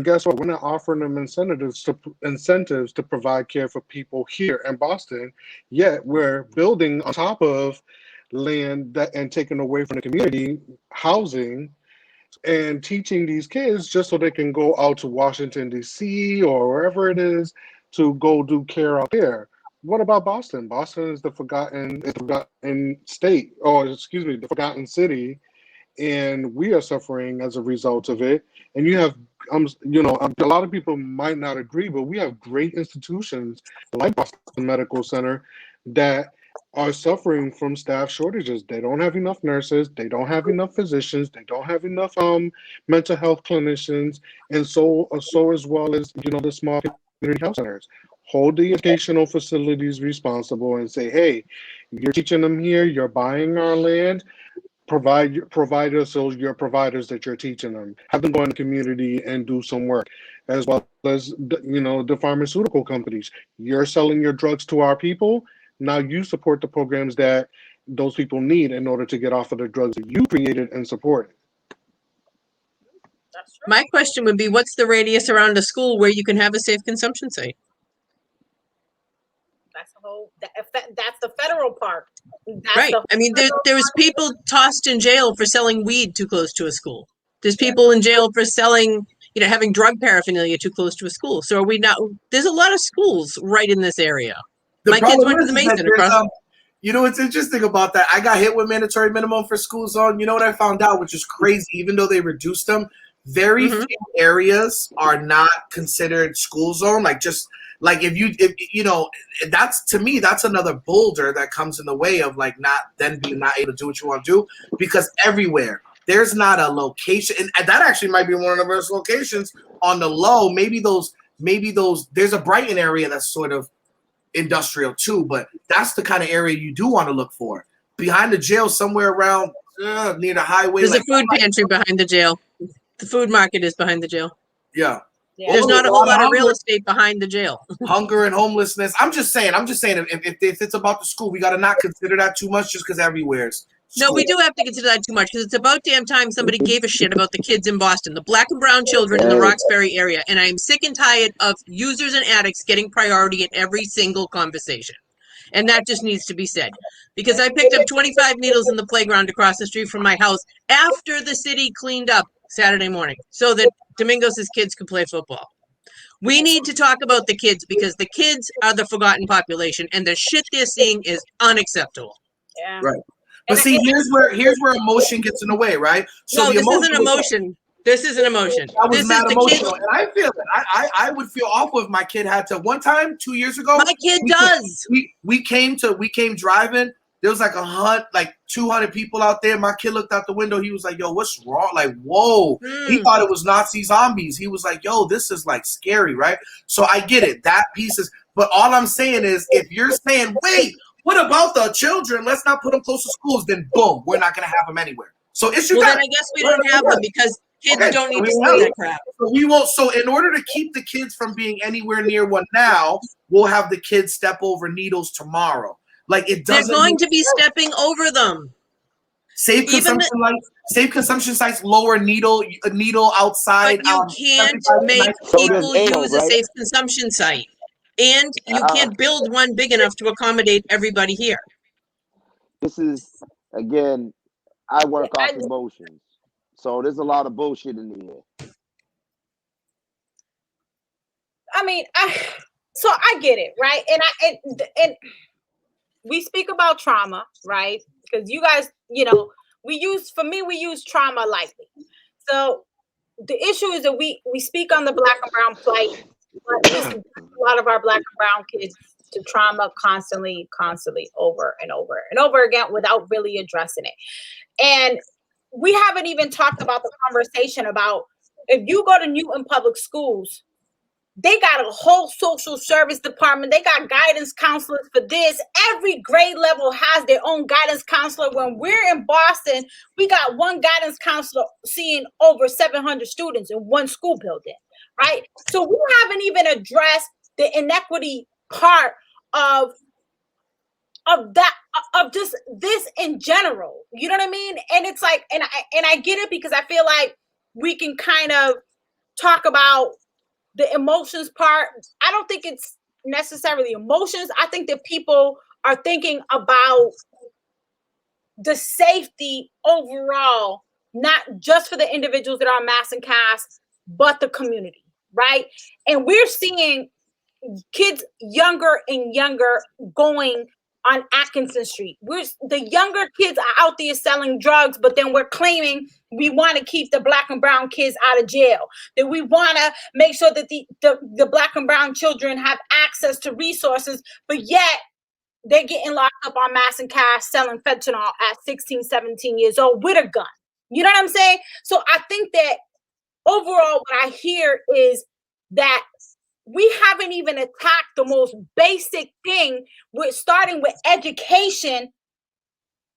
guess what? We're not offering them incentives to provide care for people here in Boston. Yet we're building on top of land and taking away from the community housing and teaching these kids just so they can go out to Washington, D.C. or wherever it is to go do care out there. What about Boston? Boston is the forgotten state, or excuse me, the forgotten city, and we are suffering as a result of it. And you have, a lot of people might not agree, but we have great institutions like Boston Medical Center that are suffering from staff shortages. They don't have enough nurses, they don't have enough physicians, they don't have enough mental health clinicians, and so as well as the small community health centers. Hold the educational facilities responsible and say, hey, you're teaching them here, you're buying our land, provide us your providers that you're teaching them. Have them go in the community and do some work, as well as the pharmaceutical companies. You're selling your drugs to our people. Now you support the programs that those people need in order to get off of the drugs that you created and supported. My question would be, what's the radius around a school where you can have a safe consumption site? That's the federal part. Right. I mean, there's people tossed in jail for selling weed too close to a school. There's people in jail for selling, having drug paraphernalia too close to a school. So are we not? There's a lot of schools right in this area. My kids went to the Mason across. What's interesting about that? I got hit with mandatory minimum for school zone. You know what I found out, which is crazy, even though they reduced them, very few areas are not considered school zone. That's, to me, that's another boulder that comes in the way of not being not able to do what you want to do, because everywhere there's not a location, and that actually might be one of the worst locations on the low. Maybe those there's a Brighton area that's sort of industrial too, but that's the kind of area you do want to look for. Behind the jail, somewhere around near the highway. There's a food pantry behind the jail. The food market is behind the jail. Yeah. There's not a whole lot of real estate behind the jail. Hunger and homelessness. I'm just saying, if it's about the school, we got to not consider that too much, just because everywhere's school. No, we do have to consider that too much, because it's about damn time somebody gave a shit about the kids in Boston, the black and brown children in the Roxbury area. And I am sick and tired of users and addicts getting priority in every single conversation. And that just needs to be said. Because I picked up 25 needles in the playground across the street from my house after the city cleaned up Saturday morning so that Domingos' kids could play football. We need to talk about the kids because the kids are the forgotten population and the shit they're seeing is unacceptable. Yeah. Right. But see, here's where emotion gets in the way, right? So no, this isn't emotion. This is an emotion. I was this mad is the emotional, kids. and I feel it. I would feel awful if my kid had to. One time, 2 years ago, My kid does. We came driving. There was like 200 people out there. My kid looked out the window. He was like, "Yo, what's wrong?" Like, whoa. He thought it was Nazi zombies. He was like, "Yo, this is like scary, right?" So I get it. That piece is. But all I'm saying is, if you're saying, "Wait, what about the children? Let's not put them close to schools," then boom, we're not gonna have them anywhere. So it's your then I guess we don't have them because kids don't need to see that crap. So we won't. So in order to keep the kids from being anywhere near one now, we'll have the kids step over needles tomorrow. Like it doesn't. They're going to be stepping over them. Safe consumption sites lower needle outside. But you can't make people use a safe consumption site. And you can't build one big enough to accommodate everybody here. This is, again, I work off emotions. So there's a lot of bullshit in the air. I mean, I get it, right? And we speak about trauma, right? Because you guys, we use trauma lightly. So the issue is that we speak on the Black and brown plight, but we subject a lot of our Black and brown kids to trauma constantly over and over and over again without really addressing it. And we haven't even talked about the conversation about if you go to Newton Public Schools, they got a whole social service department. They got guidance counselors for this. Every grade level has their own guidance counselor. When we're in Boston, we got one guidance counselor seeing over 700 students in one school building, right? So we haven't even addressed the inequity part of just this in general. You know what I mean? And it's like, and I get it because I feel like we can kind of talk about the emotions part. I don't think it's necessarily emotions. I think that people are thinking about the safety overall, not just for the individuals that are on Mass and Cass, but the community, right? And we're seeing kids younger and younger going on Atkinson Street. The younger kids are out there selling drugs, but then we're claiming we want to keep the Black and brown kids out of jail, that we want to make sure that the Black and brown children have access to resources, but yet they're getting locked up on Mass and Cass selling fentanyl at 16, 17 years old with a gun. You know what I'm saying? So I think that overall what I hear is that we haven't even attacked the most basic thing with starting with education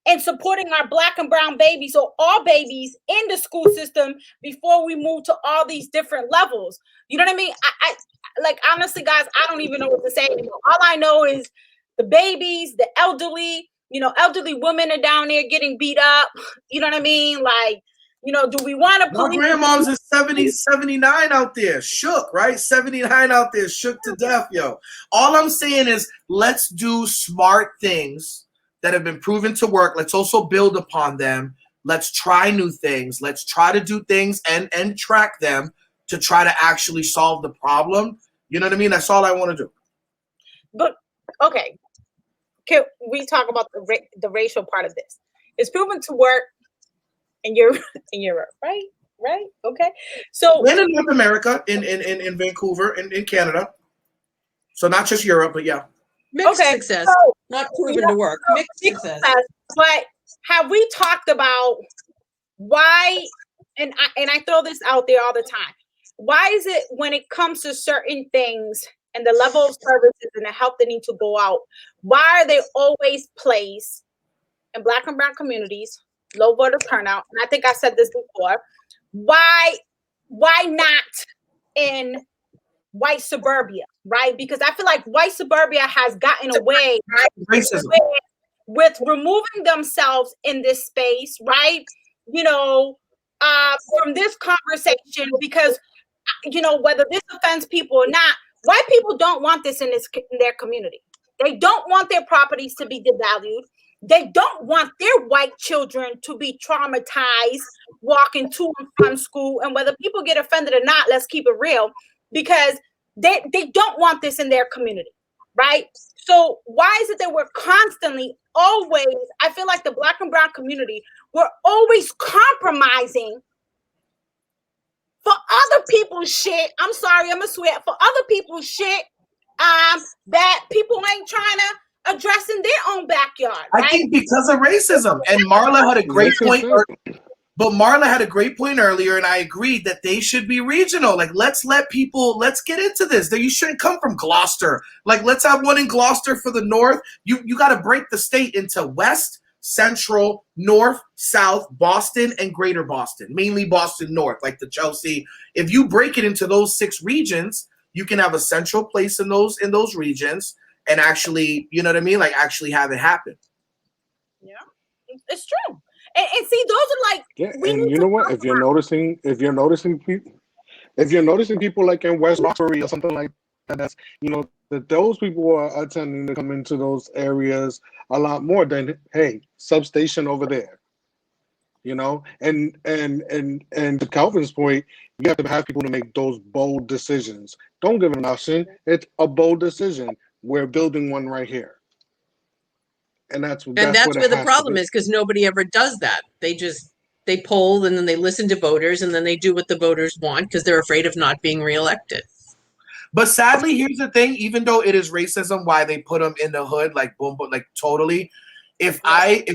and supporting our Black and brown babies, or all babies in the school system, before we move to all these different levels. You know what I mean? I like, honestly, guys, I don't even know what to say anymore. All I know is the babies, the elderly, elderly women are down there getting beat up. You know what I mean? Like, do we want to police? My grandma's is 70, 79 out there, shook, right? 79 out there, shook to death, yo. All I'm saying is let's do smart things that have been proven to work. Let's also build upon them. Let's try new things. Let's try to do things and track them to try to actually solve the problem. You know what I mean? That's all I want to do. But, okay. Can we talk about the racial part of this? It's proven to work in Europe, right? Okay. So and in North America, in Vancouver, in Canada. So not just Europe, but yeah. Mixed success, not proven to work. Mixed success. But have we talked about why? And I throw this out there all the time. Why is it when it comes to certain things and the level of services and the help that need to go out, why are they always placed in Black and brown communities? Low voter turnout, and I think I said this before. Why not in white suburbia, right? Because I feel like white suburbia has gotten away with removing themselves in this space, right? From this conversation, because whether this offends people or not, white people don't want this in their community. They don't want their properties to be devalued. They don't want their white children to be traumatized walking to and from school. And whether people get offended or not, let's keep it real, because they don't want this in their community, right? So why is it that we're constantly, always, I feel like the Black and brown community, we're always compromising for other people's shit. I'm sorry, I'm a swear, for other people's shit that people ain't trying to address in their own backyard. Right? I think because of racism. And Marla had a great point. But Marla had a great point earlier, and I agreed that they should be regional. Like, let's get into this. That you shouldn't come from Gloucester. Like, let's have one in Gloucester for the north. You got to break the state into west, central, north, south, Boston, and greater Boston. Mainly Boston north, like the Chelsea. If you break it into those 6 regions, you can have a central place in those regions and actually, you know what I mean? Like, actually have it happen. Yeah, it's true. And see, those are like, and you know what? If you're noticing people like in West Roxbury or something like that, that's, you know, that those people are attending to come into those areas a lot more than, hey, substation over there. You know, and to Calvin's point, you have to have people to make those bold decisions. Don't give it an option. It's a bold decision. We're building one right here. And that's where the problem is, because nobody ever does that. They poll, and then they listen to voters, and then they do what the voters want because they're afraid of not being reelected. But sadly, here's the thing: even though it is racism, why they put them in the hood, like boom, but like totally. If I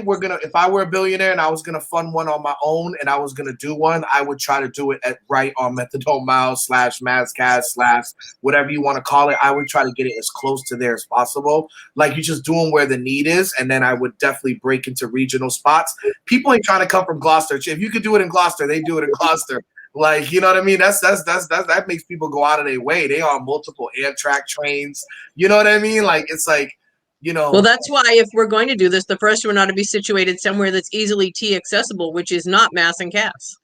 were a billionaire and I was gonna fund one on my own and I was gonna do one, I would try to do it right on Methdone Mile / Mazcast / whatever you want to call it. I would try to get it as close to there as possible. Like, you're just doing where the need is, and then I would definitely break into regional spots. People ain't trying to come from Gloucester. If you could do it in Gloucester, they do it in Gloucester. Like, you know what I mean? That makes people go out of their way. They are on multiple Amtrak trains. You know what I mean? Like, it's like, you know. Well, that's why if we're going to do this, the first one ought to be situated somewhere that's easily T accessible, which is not Mass and Cass.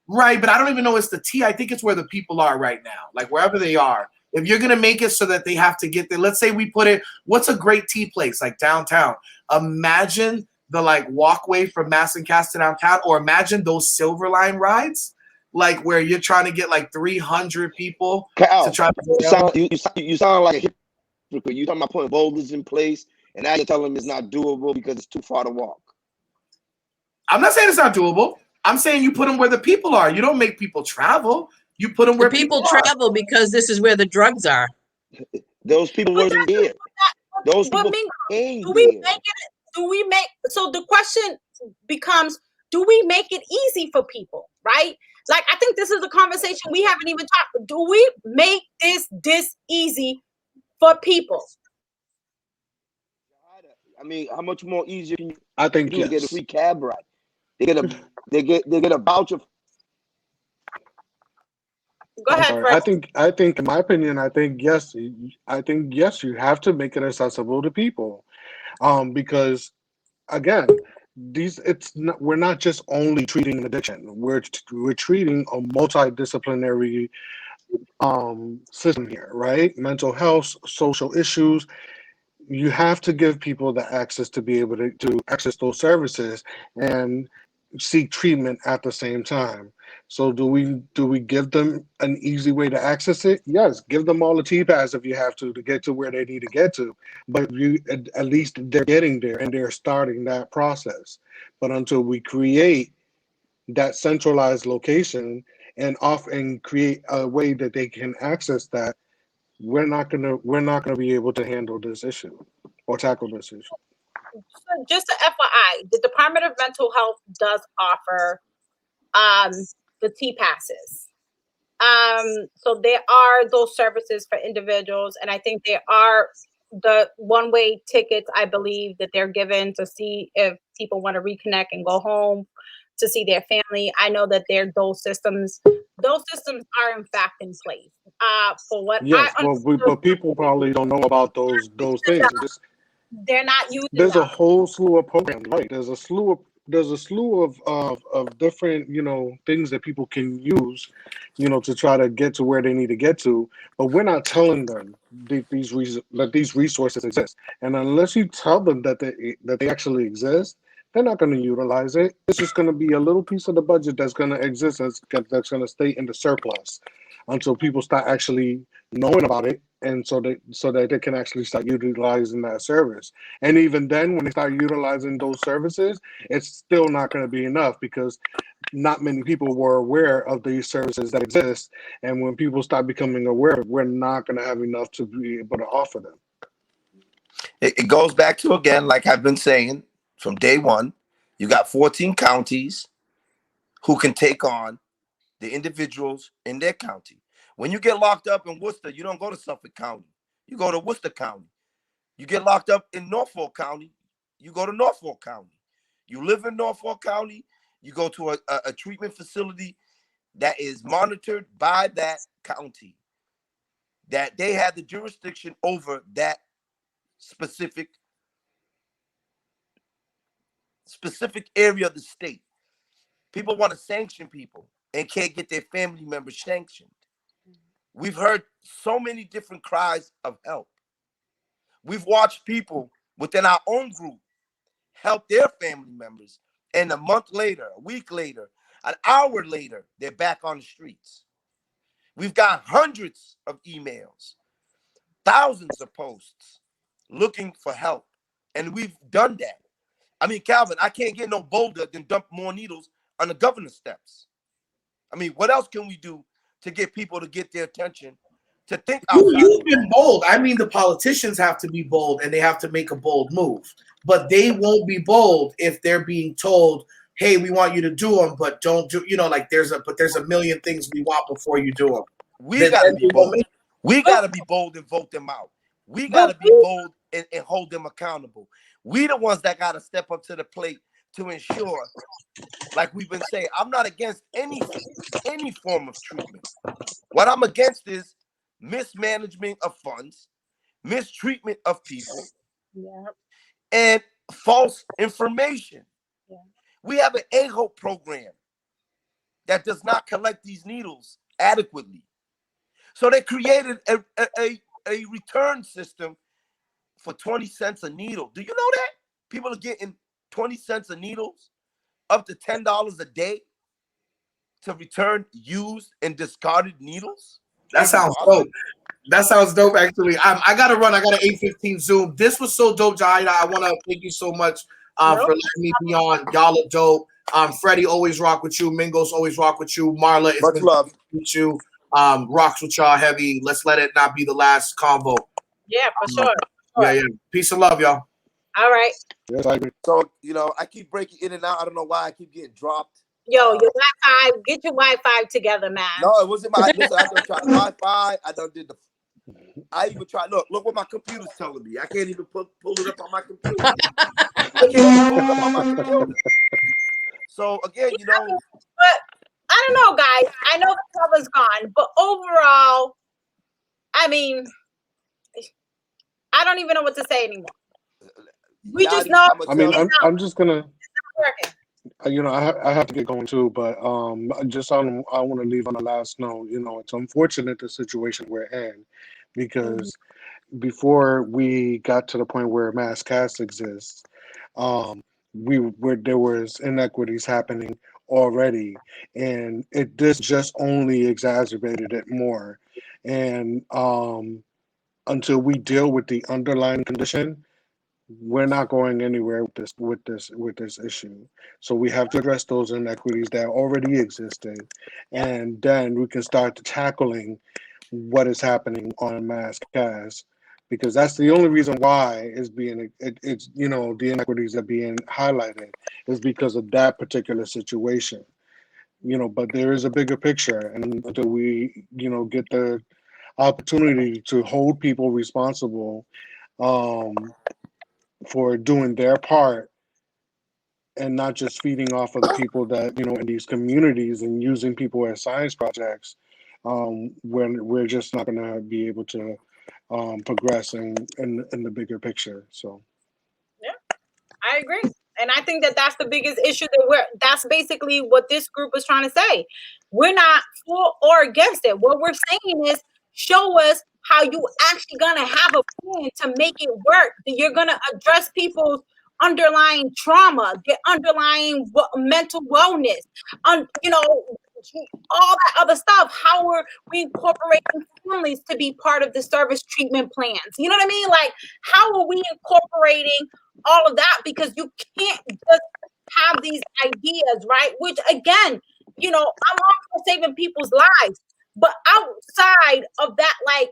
Right, but I don't even know it's the T. I think it's where the people are right now, like wherever they are. If you're gonna make it so that they have to get there, let's say we put it. What's a great T place like downtown? Imagine the like walkway from Mass and Cass to downtown, or imagine those Silver Line rides, like where you're trying to get like 300 people Cal, to try to. you sound like a hypocrite. You talking about putting boulders in place, and now you're telling them it's not doable because it's too far to walk. I'm not saying it's not doable. I'm saying you put them where the people are. You don't make people travel. You put them where people travel are. Because this is where the drugs are. Those people wasn't there. Those people came there. So the question becomes, do we make it easy for people, right? Like, I think this is a conversation we haven't even talked. Do we make this easy for people? I mean, how much more easier can you I think do to get a free cab ride? They get a voucher. Go ahead, Fred. I think in my opinion, I think yes, you have to make it accessible to people. Because again, we're not just only treating an addiction. We're treating a multidisciplinary system here, right? Mental health, social issues. You have to give people the access to be able to access those services and seek treatment at the same time. So do we give them an easy way to access it? Yes, give them all the T-pads if you have to get to where they need to get to. But at least they're getting there and they're starting that process. But until we create that centralized location and often create a way that they can access that, we're not gonna be able to handle this issue or tackle this issue. So just a FYI, the Department of Mental Health does offer the T-passes. So there are those services for individuals, and I think there are the one-way tickets, I believe, that they're given to see if people want to reconnect and go home to see their family. I know that those systems are in fact in place. For what but people probably don't know about those things. They're not using There's them. a whole slew of programs, right? There's a slew there's a slew of different, things that people can use, to try to get to where they need to get to. But we're not telling them that these resources exist. And unless you tell them that they actually exist, they're not going to utilize it. It's just going to be a little piece of the budget that's going to exist, that's going to stay in the surplus until people start actually knowing about it, and so that they can actually start utilizing that service. And even then, when they start utilizing those services, it's still not going to be enough, because not many people were aware of these services that exist. And when people start becoming aware, we're not going to have enough to be able to offer them. It goes back to, again, like I've been saying from day one, you got 14 counties who can take on the individuals in their county. When you get locked up in Worcester, you don't go to Suffolk County. You go to Worcester County. You get locked up in Norfolk County, you go to Norfolk County. You live in Norfolk County, you go to a treatment facility that is monitored by that county, that they have the jurisdiction over that specific area of the state. People want to sanction people and can't get their family members sanctioned. We've heard so many different cries of help. We've watched people within our own group help their family members, and a month later, a week later, an hour later, they're back on the streets. We've got hundreds of emails, thousands of posts looking for help, and we've done that. I mean, Calvin, I can't get no bolder than dump more needles on the governor's steps. I mean, what else can we do to get people to get their attention, to think outside? You've been bold. I mean, the politicians have to be bold, and they have to make a bold move. But they won't be bold if they're being told, "Hey, we want you to do them, but don't do." Like there's a million things we want before you do them. We gotta be bold. We gotta be bold and vote them out. We gotta be bold and hold them accountable. We the ones that gotta step up to the plate to ensure, like we've been saying, I'm not against any form of treatment. What I'm against is mismanagement of funds, mistreatment of people, and false information. We have an AHOPE program that does not collect these needles adequately. So they created a return system for 20 cents a needle. Do you know that? People are getting 20 cents a needles, up to $10 a day to return used and discarded needlet's. That sounds dope. That sounds dope, actually. I got to run. I got an 8:15 Zoom. This was so dope, Jahida. I want to thank you so much for letting me be on. Y'all are dope. Freddie, always rock with you. Mingos, always rock with you. Marla, it's much been love. With you. Rocks with y'all heavy. Let's let it not be the last convo. Yeah, for sure. Yeah. Peace and love, y'all. All right. Yes, I agree. So, I keep breaking in and out. I don't know why I keep getting dropped. Yo, your Wi-Fi, get your Wi-Fi together, man. No, it wasn't my. Listen, I done tried Wi-Fi. I done did the. I even tried. Look what my computer's telling me. I can't even pull it up on my computer. I can't even pull it up on my computer. So again, But I don't know, guys. I know the cover's gone, but overall, I mean, I don't even know what to say anymore. We just know. I mean, I'm just gonna. It's not working. I have to get going too, but just I want to leave on the last note. It's unfortunate the situation we're in, because before we got to the point where mass caste exists, there was inequities happening already, and this just only exacerbated it more. And until we deal with the underlying condition, we're not going anywhere with this issue. So we have to address those inequities that already existed, and then we can start tackling what is happening on mass caste, because that's the only reason why it's the inequities are being highlighted is because of that particular situation. But there is a bigger picture, and until we get the opportunity to hold people responsible for doing their part, and not just feeding off of the people that in these communities and using people as science projects, when we're just not going to be able to progress in the bigger picture. So Yeah, I agree. And I think that that's the biggest issue that's basically what this group is trying to say. We're not for or against it. What we're saying is show us how you actually gonna have a plan to make it work. That you're gonna address people's underlying trauma, their underlying mental wellness, all that other stuff. How are we incorporating families to be part of the service treatment plans? You know what I mean? Like, how are we incorporating all of that? Because you can't just have these ideas, right? Which again, I'm all for saving people's lives, but outside of that, like,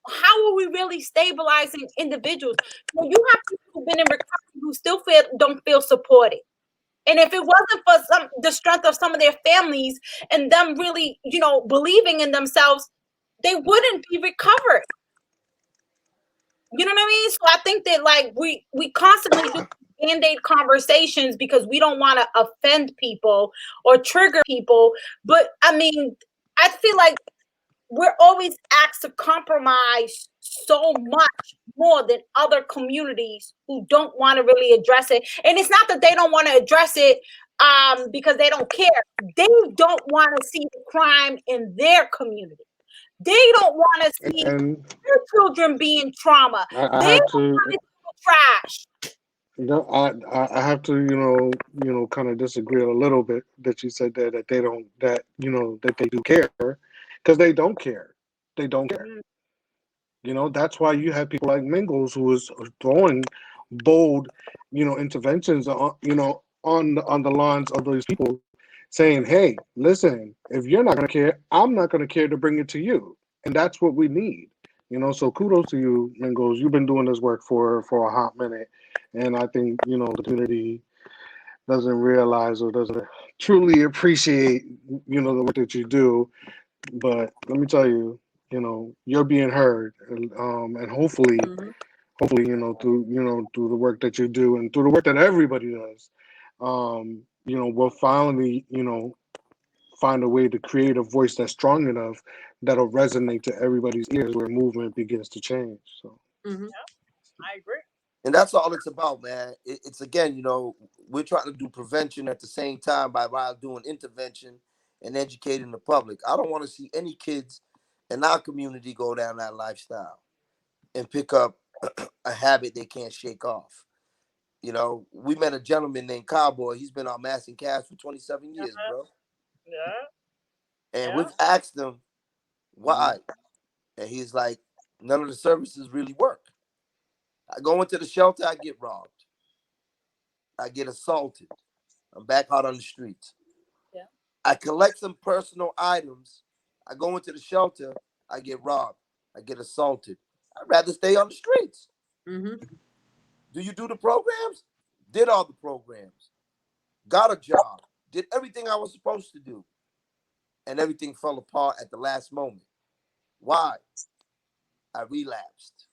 how are we really stabilizing individuals? You have people who've been in recovery who still don't feel supported. And if it wasn't for the strength of some of their families and them really, believing in themselves, they wouldn't be recovered. You know what I mean? So I think that, like, we constantly do Band-Aid conversations because we don't want to offend people or trigger people. But I mean, I feel like we're always asked to compromise so much more than other communities who don't want to really address it. And it's not that they don't want to address it because they don't care. They don't want to see the crime in their community. They don't want to see their children being trauma. They don't want to see trash. No, I have to, kind of disagree a little bit that you said that they don't, that they do care, because they don't care. They don't care. That's why you have people like Mingles who is throwing bold, interventions on the lawns of those people, saying, "Hey, listen, if you're not going to care, I'm not going to care to bring it to you," and that's what we need. So kudos to you, Mingles. You've been doing this work for a hot minute, and I think the community doesn't realize or doesn't truly appreciate the work that you do. But let me tell you, you're being heard, and hopefully, through the work that you do and through the work that everybody does, we'll finally, find a way to create a voice that's strong enough that'll resonate to everybody's ears where movement begins to change. So, I agree. And that's all it's about, man. It's again, we're trying to do prevention at the same time while doing intervention and educating the public. I don't want to see any kids in our community go down that lifestyle and pick up a habit they can't shake off. We met a gentleman named Cowboy. He's been on Mass and Cass for 27 years, bro. Yeah. And we've asked him why. And he's like, none of the services really work. I go into the shelter, I get robbed. I get assaulted. I'm back out on the streets. Yeah. I collect some personal items. I go into the shelter, I get robbed. I get assaulted. I'd rather stay on the streets. Do you do the programs? Did all the programs. Got a job. Did everything I was supposed to do. And everything fell apart at the last moment. Why? I relapsed.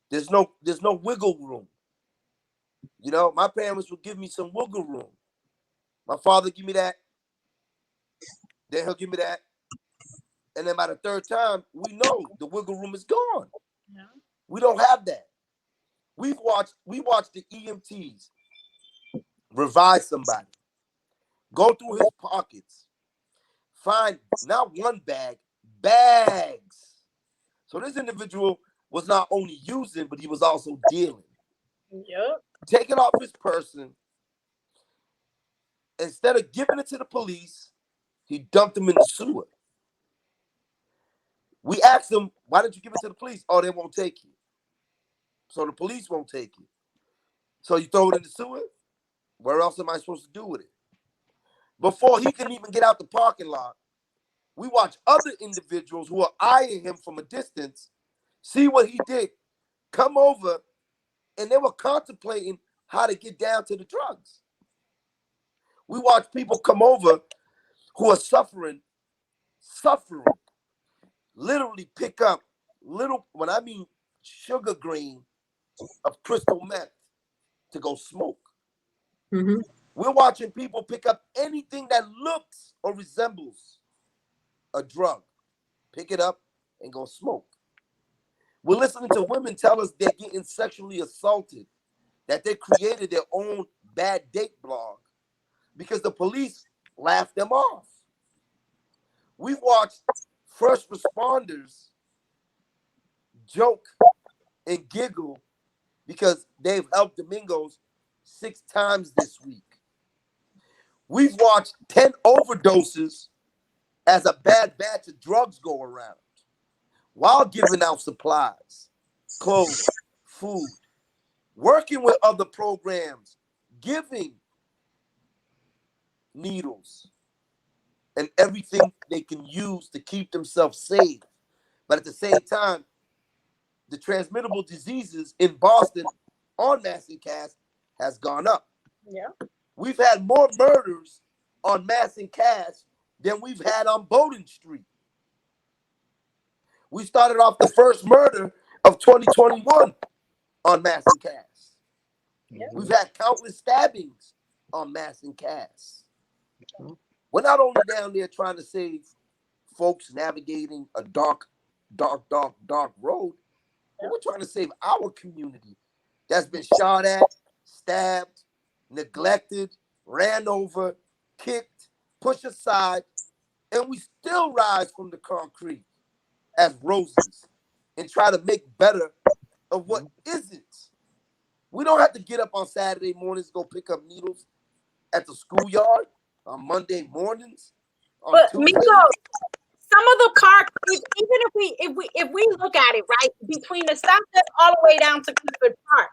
There's no wiggle room. My parents would give me some wiggle room. My father give me that. Then he'll give me that. And then by the third time, we know the wiggle room is gone. Yeah. We don't have that. We watched the EMTs revive somebody, go through his pockets, find not one bag, bags. So this individual was not only using, but he was also dealing. Yep. Taking off his person. Instead of giving it to the police, he dumped him in the sewer. We asked him, why didn't you give it to the police? Oh, they won't take you. So the police won't take you. So you throw it in the sewer? Where else am I supposed to do with it? Before he can even get out the parking lot, we watch other individuals who are eyeing him from a distance, see what he did, come over, and they were contemplating how to get down to the drugs. We watch people come over who are suffering, literally pick up when I mean sugar grain of crystal meth to go smoke. We're watching people pick up anything that looks or resembles a drug, pick it up and go smoke. We're listening to women tell us they're getting sexually assaulted. that they created their own bad date blog because the police laughed them off. We've watched first responders joke and giggle because they've helped Domingos 6 times this week. We've watched 10 overdoses as a bad batch of drugs go around while giving out supplies, clothes, food, working with other programs, giving needles and everything they can use to keep themselves safe. But at the same time, the transmittable diseases in Boston on Mass and Cass has gone up. Yeah. We've had more murders on Mass and Cass than we've had on Bowdoin Street. We started off the first murder of 2021 on Mass and Cass. We've had countless stabbings on Mass and Cass. We're not only down there trying to save folks navigating a dark road, but we're trying to save our community that's been shot at, stabbed, neglected, ran over, kicked, pushed aside, and we still rise from the concrete as roses and try to make better of what isn't. We don't have to get up on Saturday mornings to go pick up needles at the schoolyard on Monday mornings. On But Tuesdays. Mingo, some of the parks, even if we look at it, right, between the South End all the way down to Clifford Park,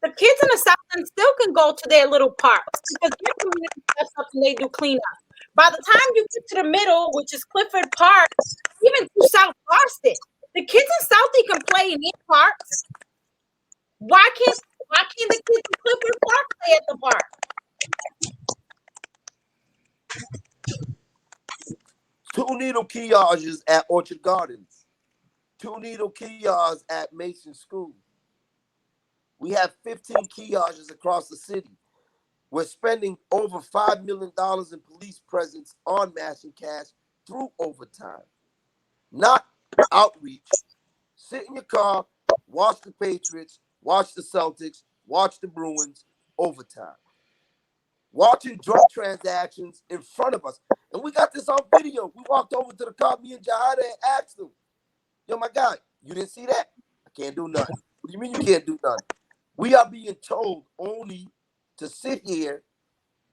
the kids in the South End still can go to their little parks because their community steps up and they do cleanup. By the time you get to the middle, which is Clifford Park, even to South Boston, the kids in Southie can play in their parks. Why can't the kids in Clifford Park play at the park? 2 needle kiosks at Orchard Gardens, 2 needle kiosks at Mason School. We have 15 kiosks across the city. We're spending over $5 million in police presence on Mass and Cass through overtime, not outreach. Sit in your car, watch the Patriots, watch the Celtics, watch the Bruins, overtime. Watching drug transactions in front of us. And we got this on video. We walked over to the car, me and Jahada, and asked him, yo, my guy, you didn't see that? I can't do nothing. What do you mean you can't do nothing? We are being told only to sit here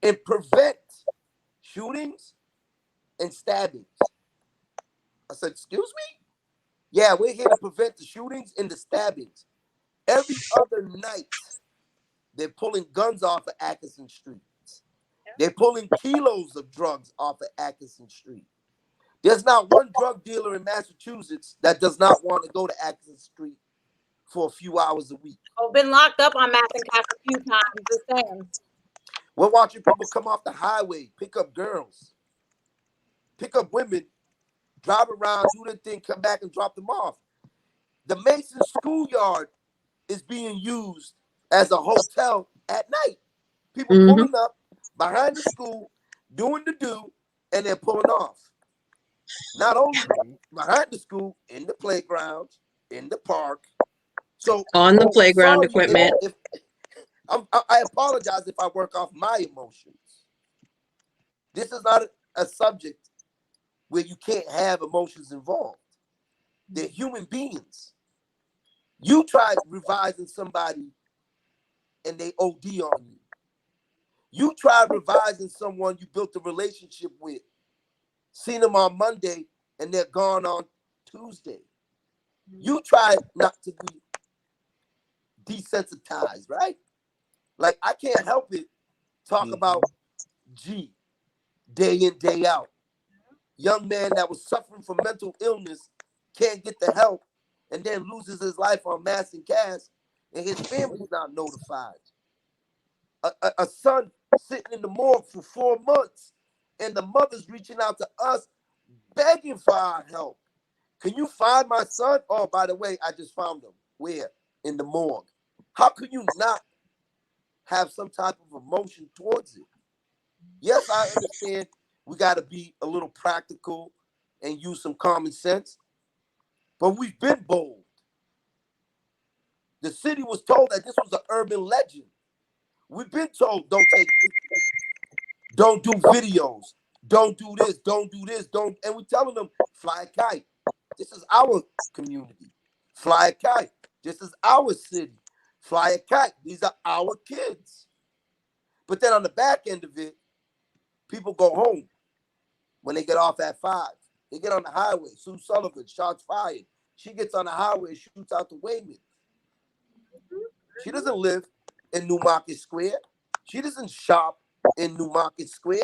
and prevent shootings and stabbings. I said, excuse me? Yeah, we're here to prevent the shootings and the stabbings. Every other night, they're pulling guns off of Atkinson Street. They're pulling kilos of drugs off of Atkinson Street. There's not one drug dealer in Massachusetts that does not want to go to Atkinson Street for a few hours a week. I've been locked up on Mass and Cass a few times. Just saying. We're watching people come off the highway, pick up girls, pick up women, drive around, do their thing, come back and drop them off. The Mason schoolyard is being used as a hotel at night. People pulling up behind the school, doing the do, and they're pulling off. Not only behind the school, in the playgrounds, in the park. So On the playground equipment. I apologize if I work off my emotions. This is not a subject where you can't have emotions involved. They're human beings. You tried revising somebody and they OD on you. You tried revising someone you built a relationship with, seen them on Monday and they're gone on Tuesday. You tried not to be desensitized, right? Like, I can't help it talk about G day in, day out. Young man that was suffering from mental illness can't get the help and then loses his life on Mass and Cass and his family's not notified. A son sitting in the morgue for 4 months and the mother's reaching out to us begging for our help. Can you find my son? Oh, by the way, I just found him. Where? In the morgue. How can you not have some type of emotion towards it? Yes, I understand we got to be a little practical and use some common sense, but we've been bold. The city city was told that this was an urban legend. We've been told don't take pictures, don't do videos, don't do this, don't do this, don't. And we're telling them fly a kite. This is our community. Fly a kite. This is our city. Fly a kite. These are our kids. But then on the back end of it, people go home when they get off at 5. They get on the highway. Sue Sullivan, shots fired. She gets on the highway and shoots out the Wayman. She doesn't live in New Market Square. She doesn't shop in New Market Square.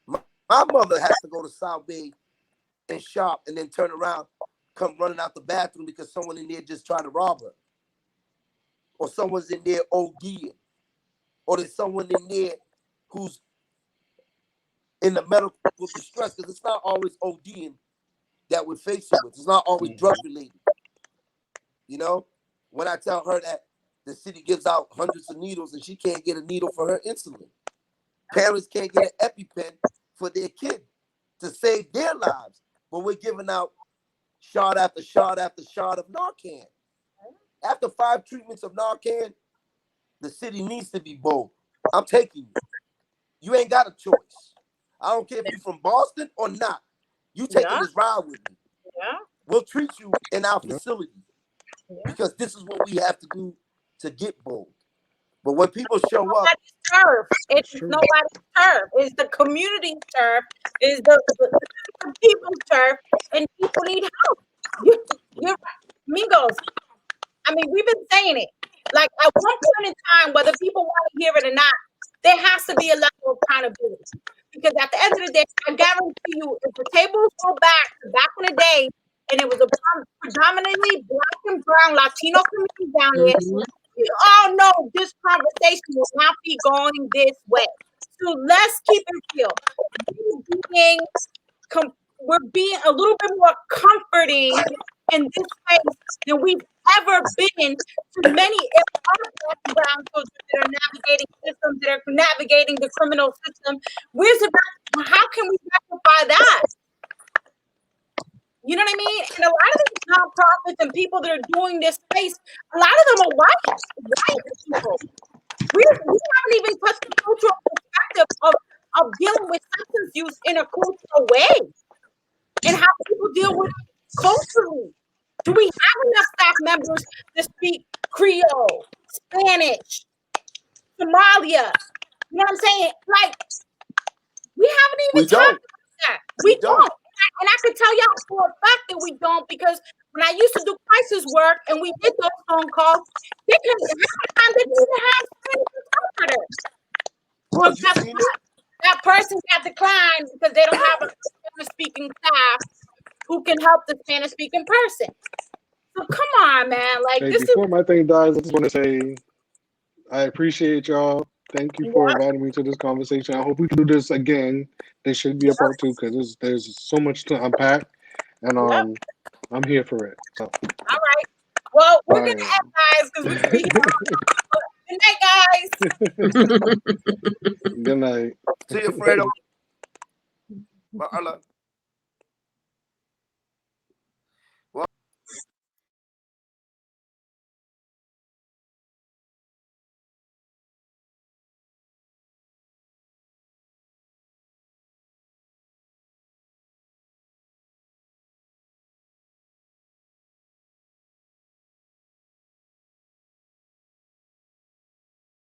My mother has to go to South Bay and shop and then turn around, come running out the bathroom because someone in there just trying to rob her. Or someone's in there ODing. Or there's someone in there who's in the medical distress, because it's not always ODing that we're facing with. It's not always drug related. You know, when I tell her that the city gives out hundreds of needles and she can't get a needle for her insulin, parents can't get an EpiPen for their kid to save their lives, but we're giving out shot after shot after shot of Narcan. After 5 treatments of Narcan, the city needs to be bold. I'm taking you. You ain't got a choice. I don't care if you're from Boston or not. You taking this ride with me. Yeah. We'll treat you in our facility because this is what we have to do to get bold. But when people show up, turf. It's nobody's turf. It's the community turf. It's the people's turf, and people need help. You're right. Migos. I mean, we've been saying it. Like at one point in time, whether people want to hear it or not, there has to be a level of accountability. Because at the end of the day, I guarantee you, if the tables go back in the day, and it was a predominantly Black and brown Latino community down there, we all know this conversation will not be going this way. So let's keep it real. We're being a little bit more comforting in this space than we've ever been to many Black and brown children that are navigating systems, that are navigating the criminal system. How can we rectify that? You know what I mean? And a lot of these nonprofits and people that are doing this space, a lot of them are white people. We haven't even touched the cultural perspective of dealing with substance use in a cultural way and how people deal with it culturally. Do we have enough staff members to speak Creole, Spanish, Somalia? You know what I'm saying? Like, we haven't even talked about that. We don't. And I can tell y'all for a fact that we don't, because when I used to do crisis work and we did those phone calls, they didn't even have interpreters. That person got declined because they don't have a Spanish-speaking staff who can help the Spanish-speaking person. So come on, man. Like, hey, before my thing dies, I just want to say I appreciate y'all. Thank you for inviting me to this conversation. I hope we can do this again. There should be a part 2 because there's so much to unpack, and I'm here for it. So. All right. Well, we're gonna end, guys, because we can be here. Good night, guys. Good night. See you, Fredo.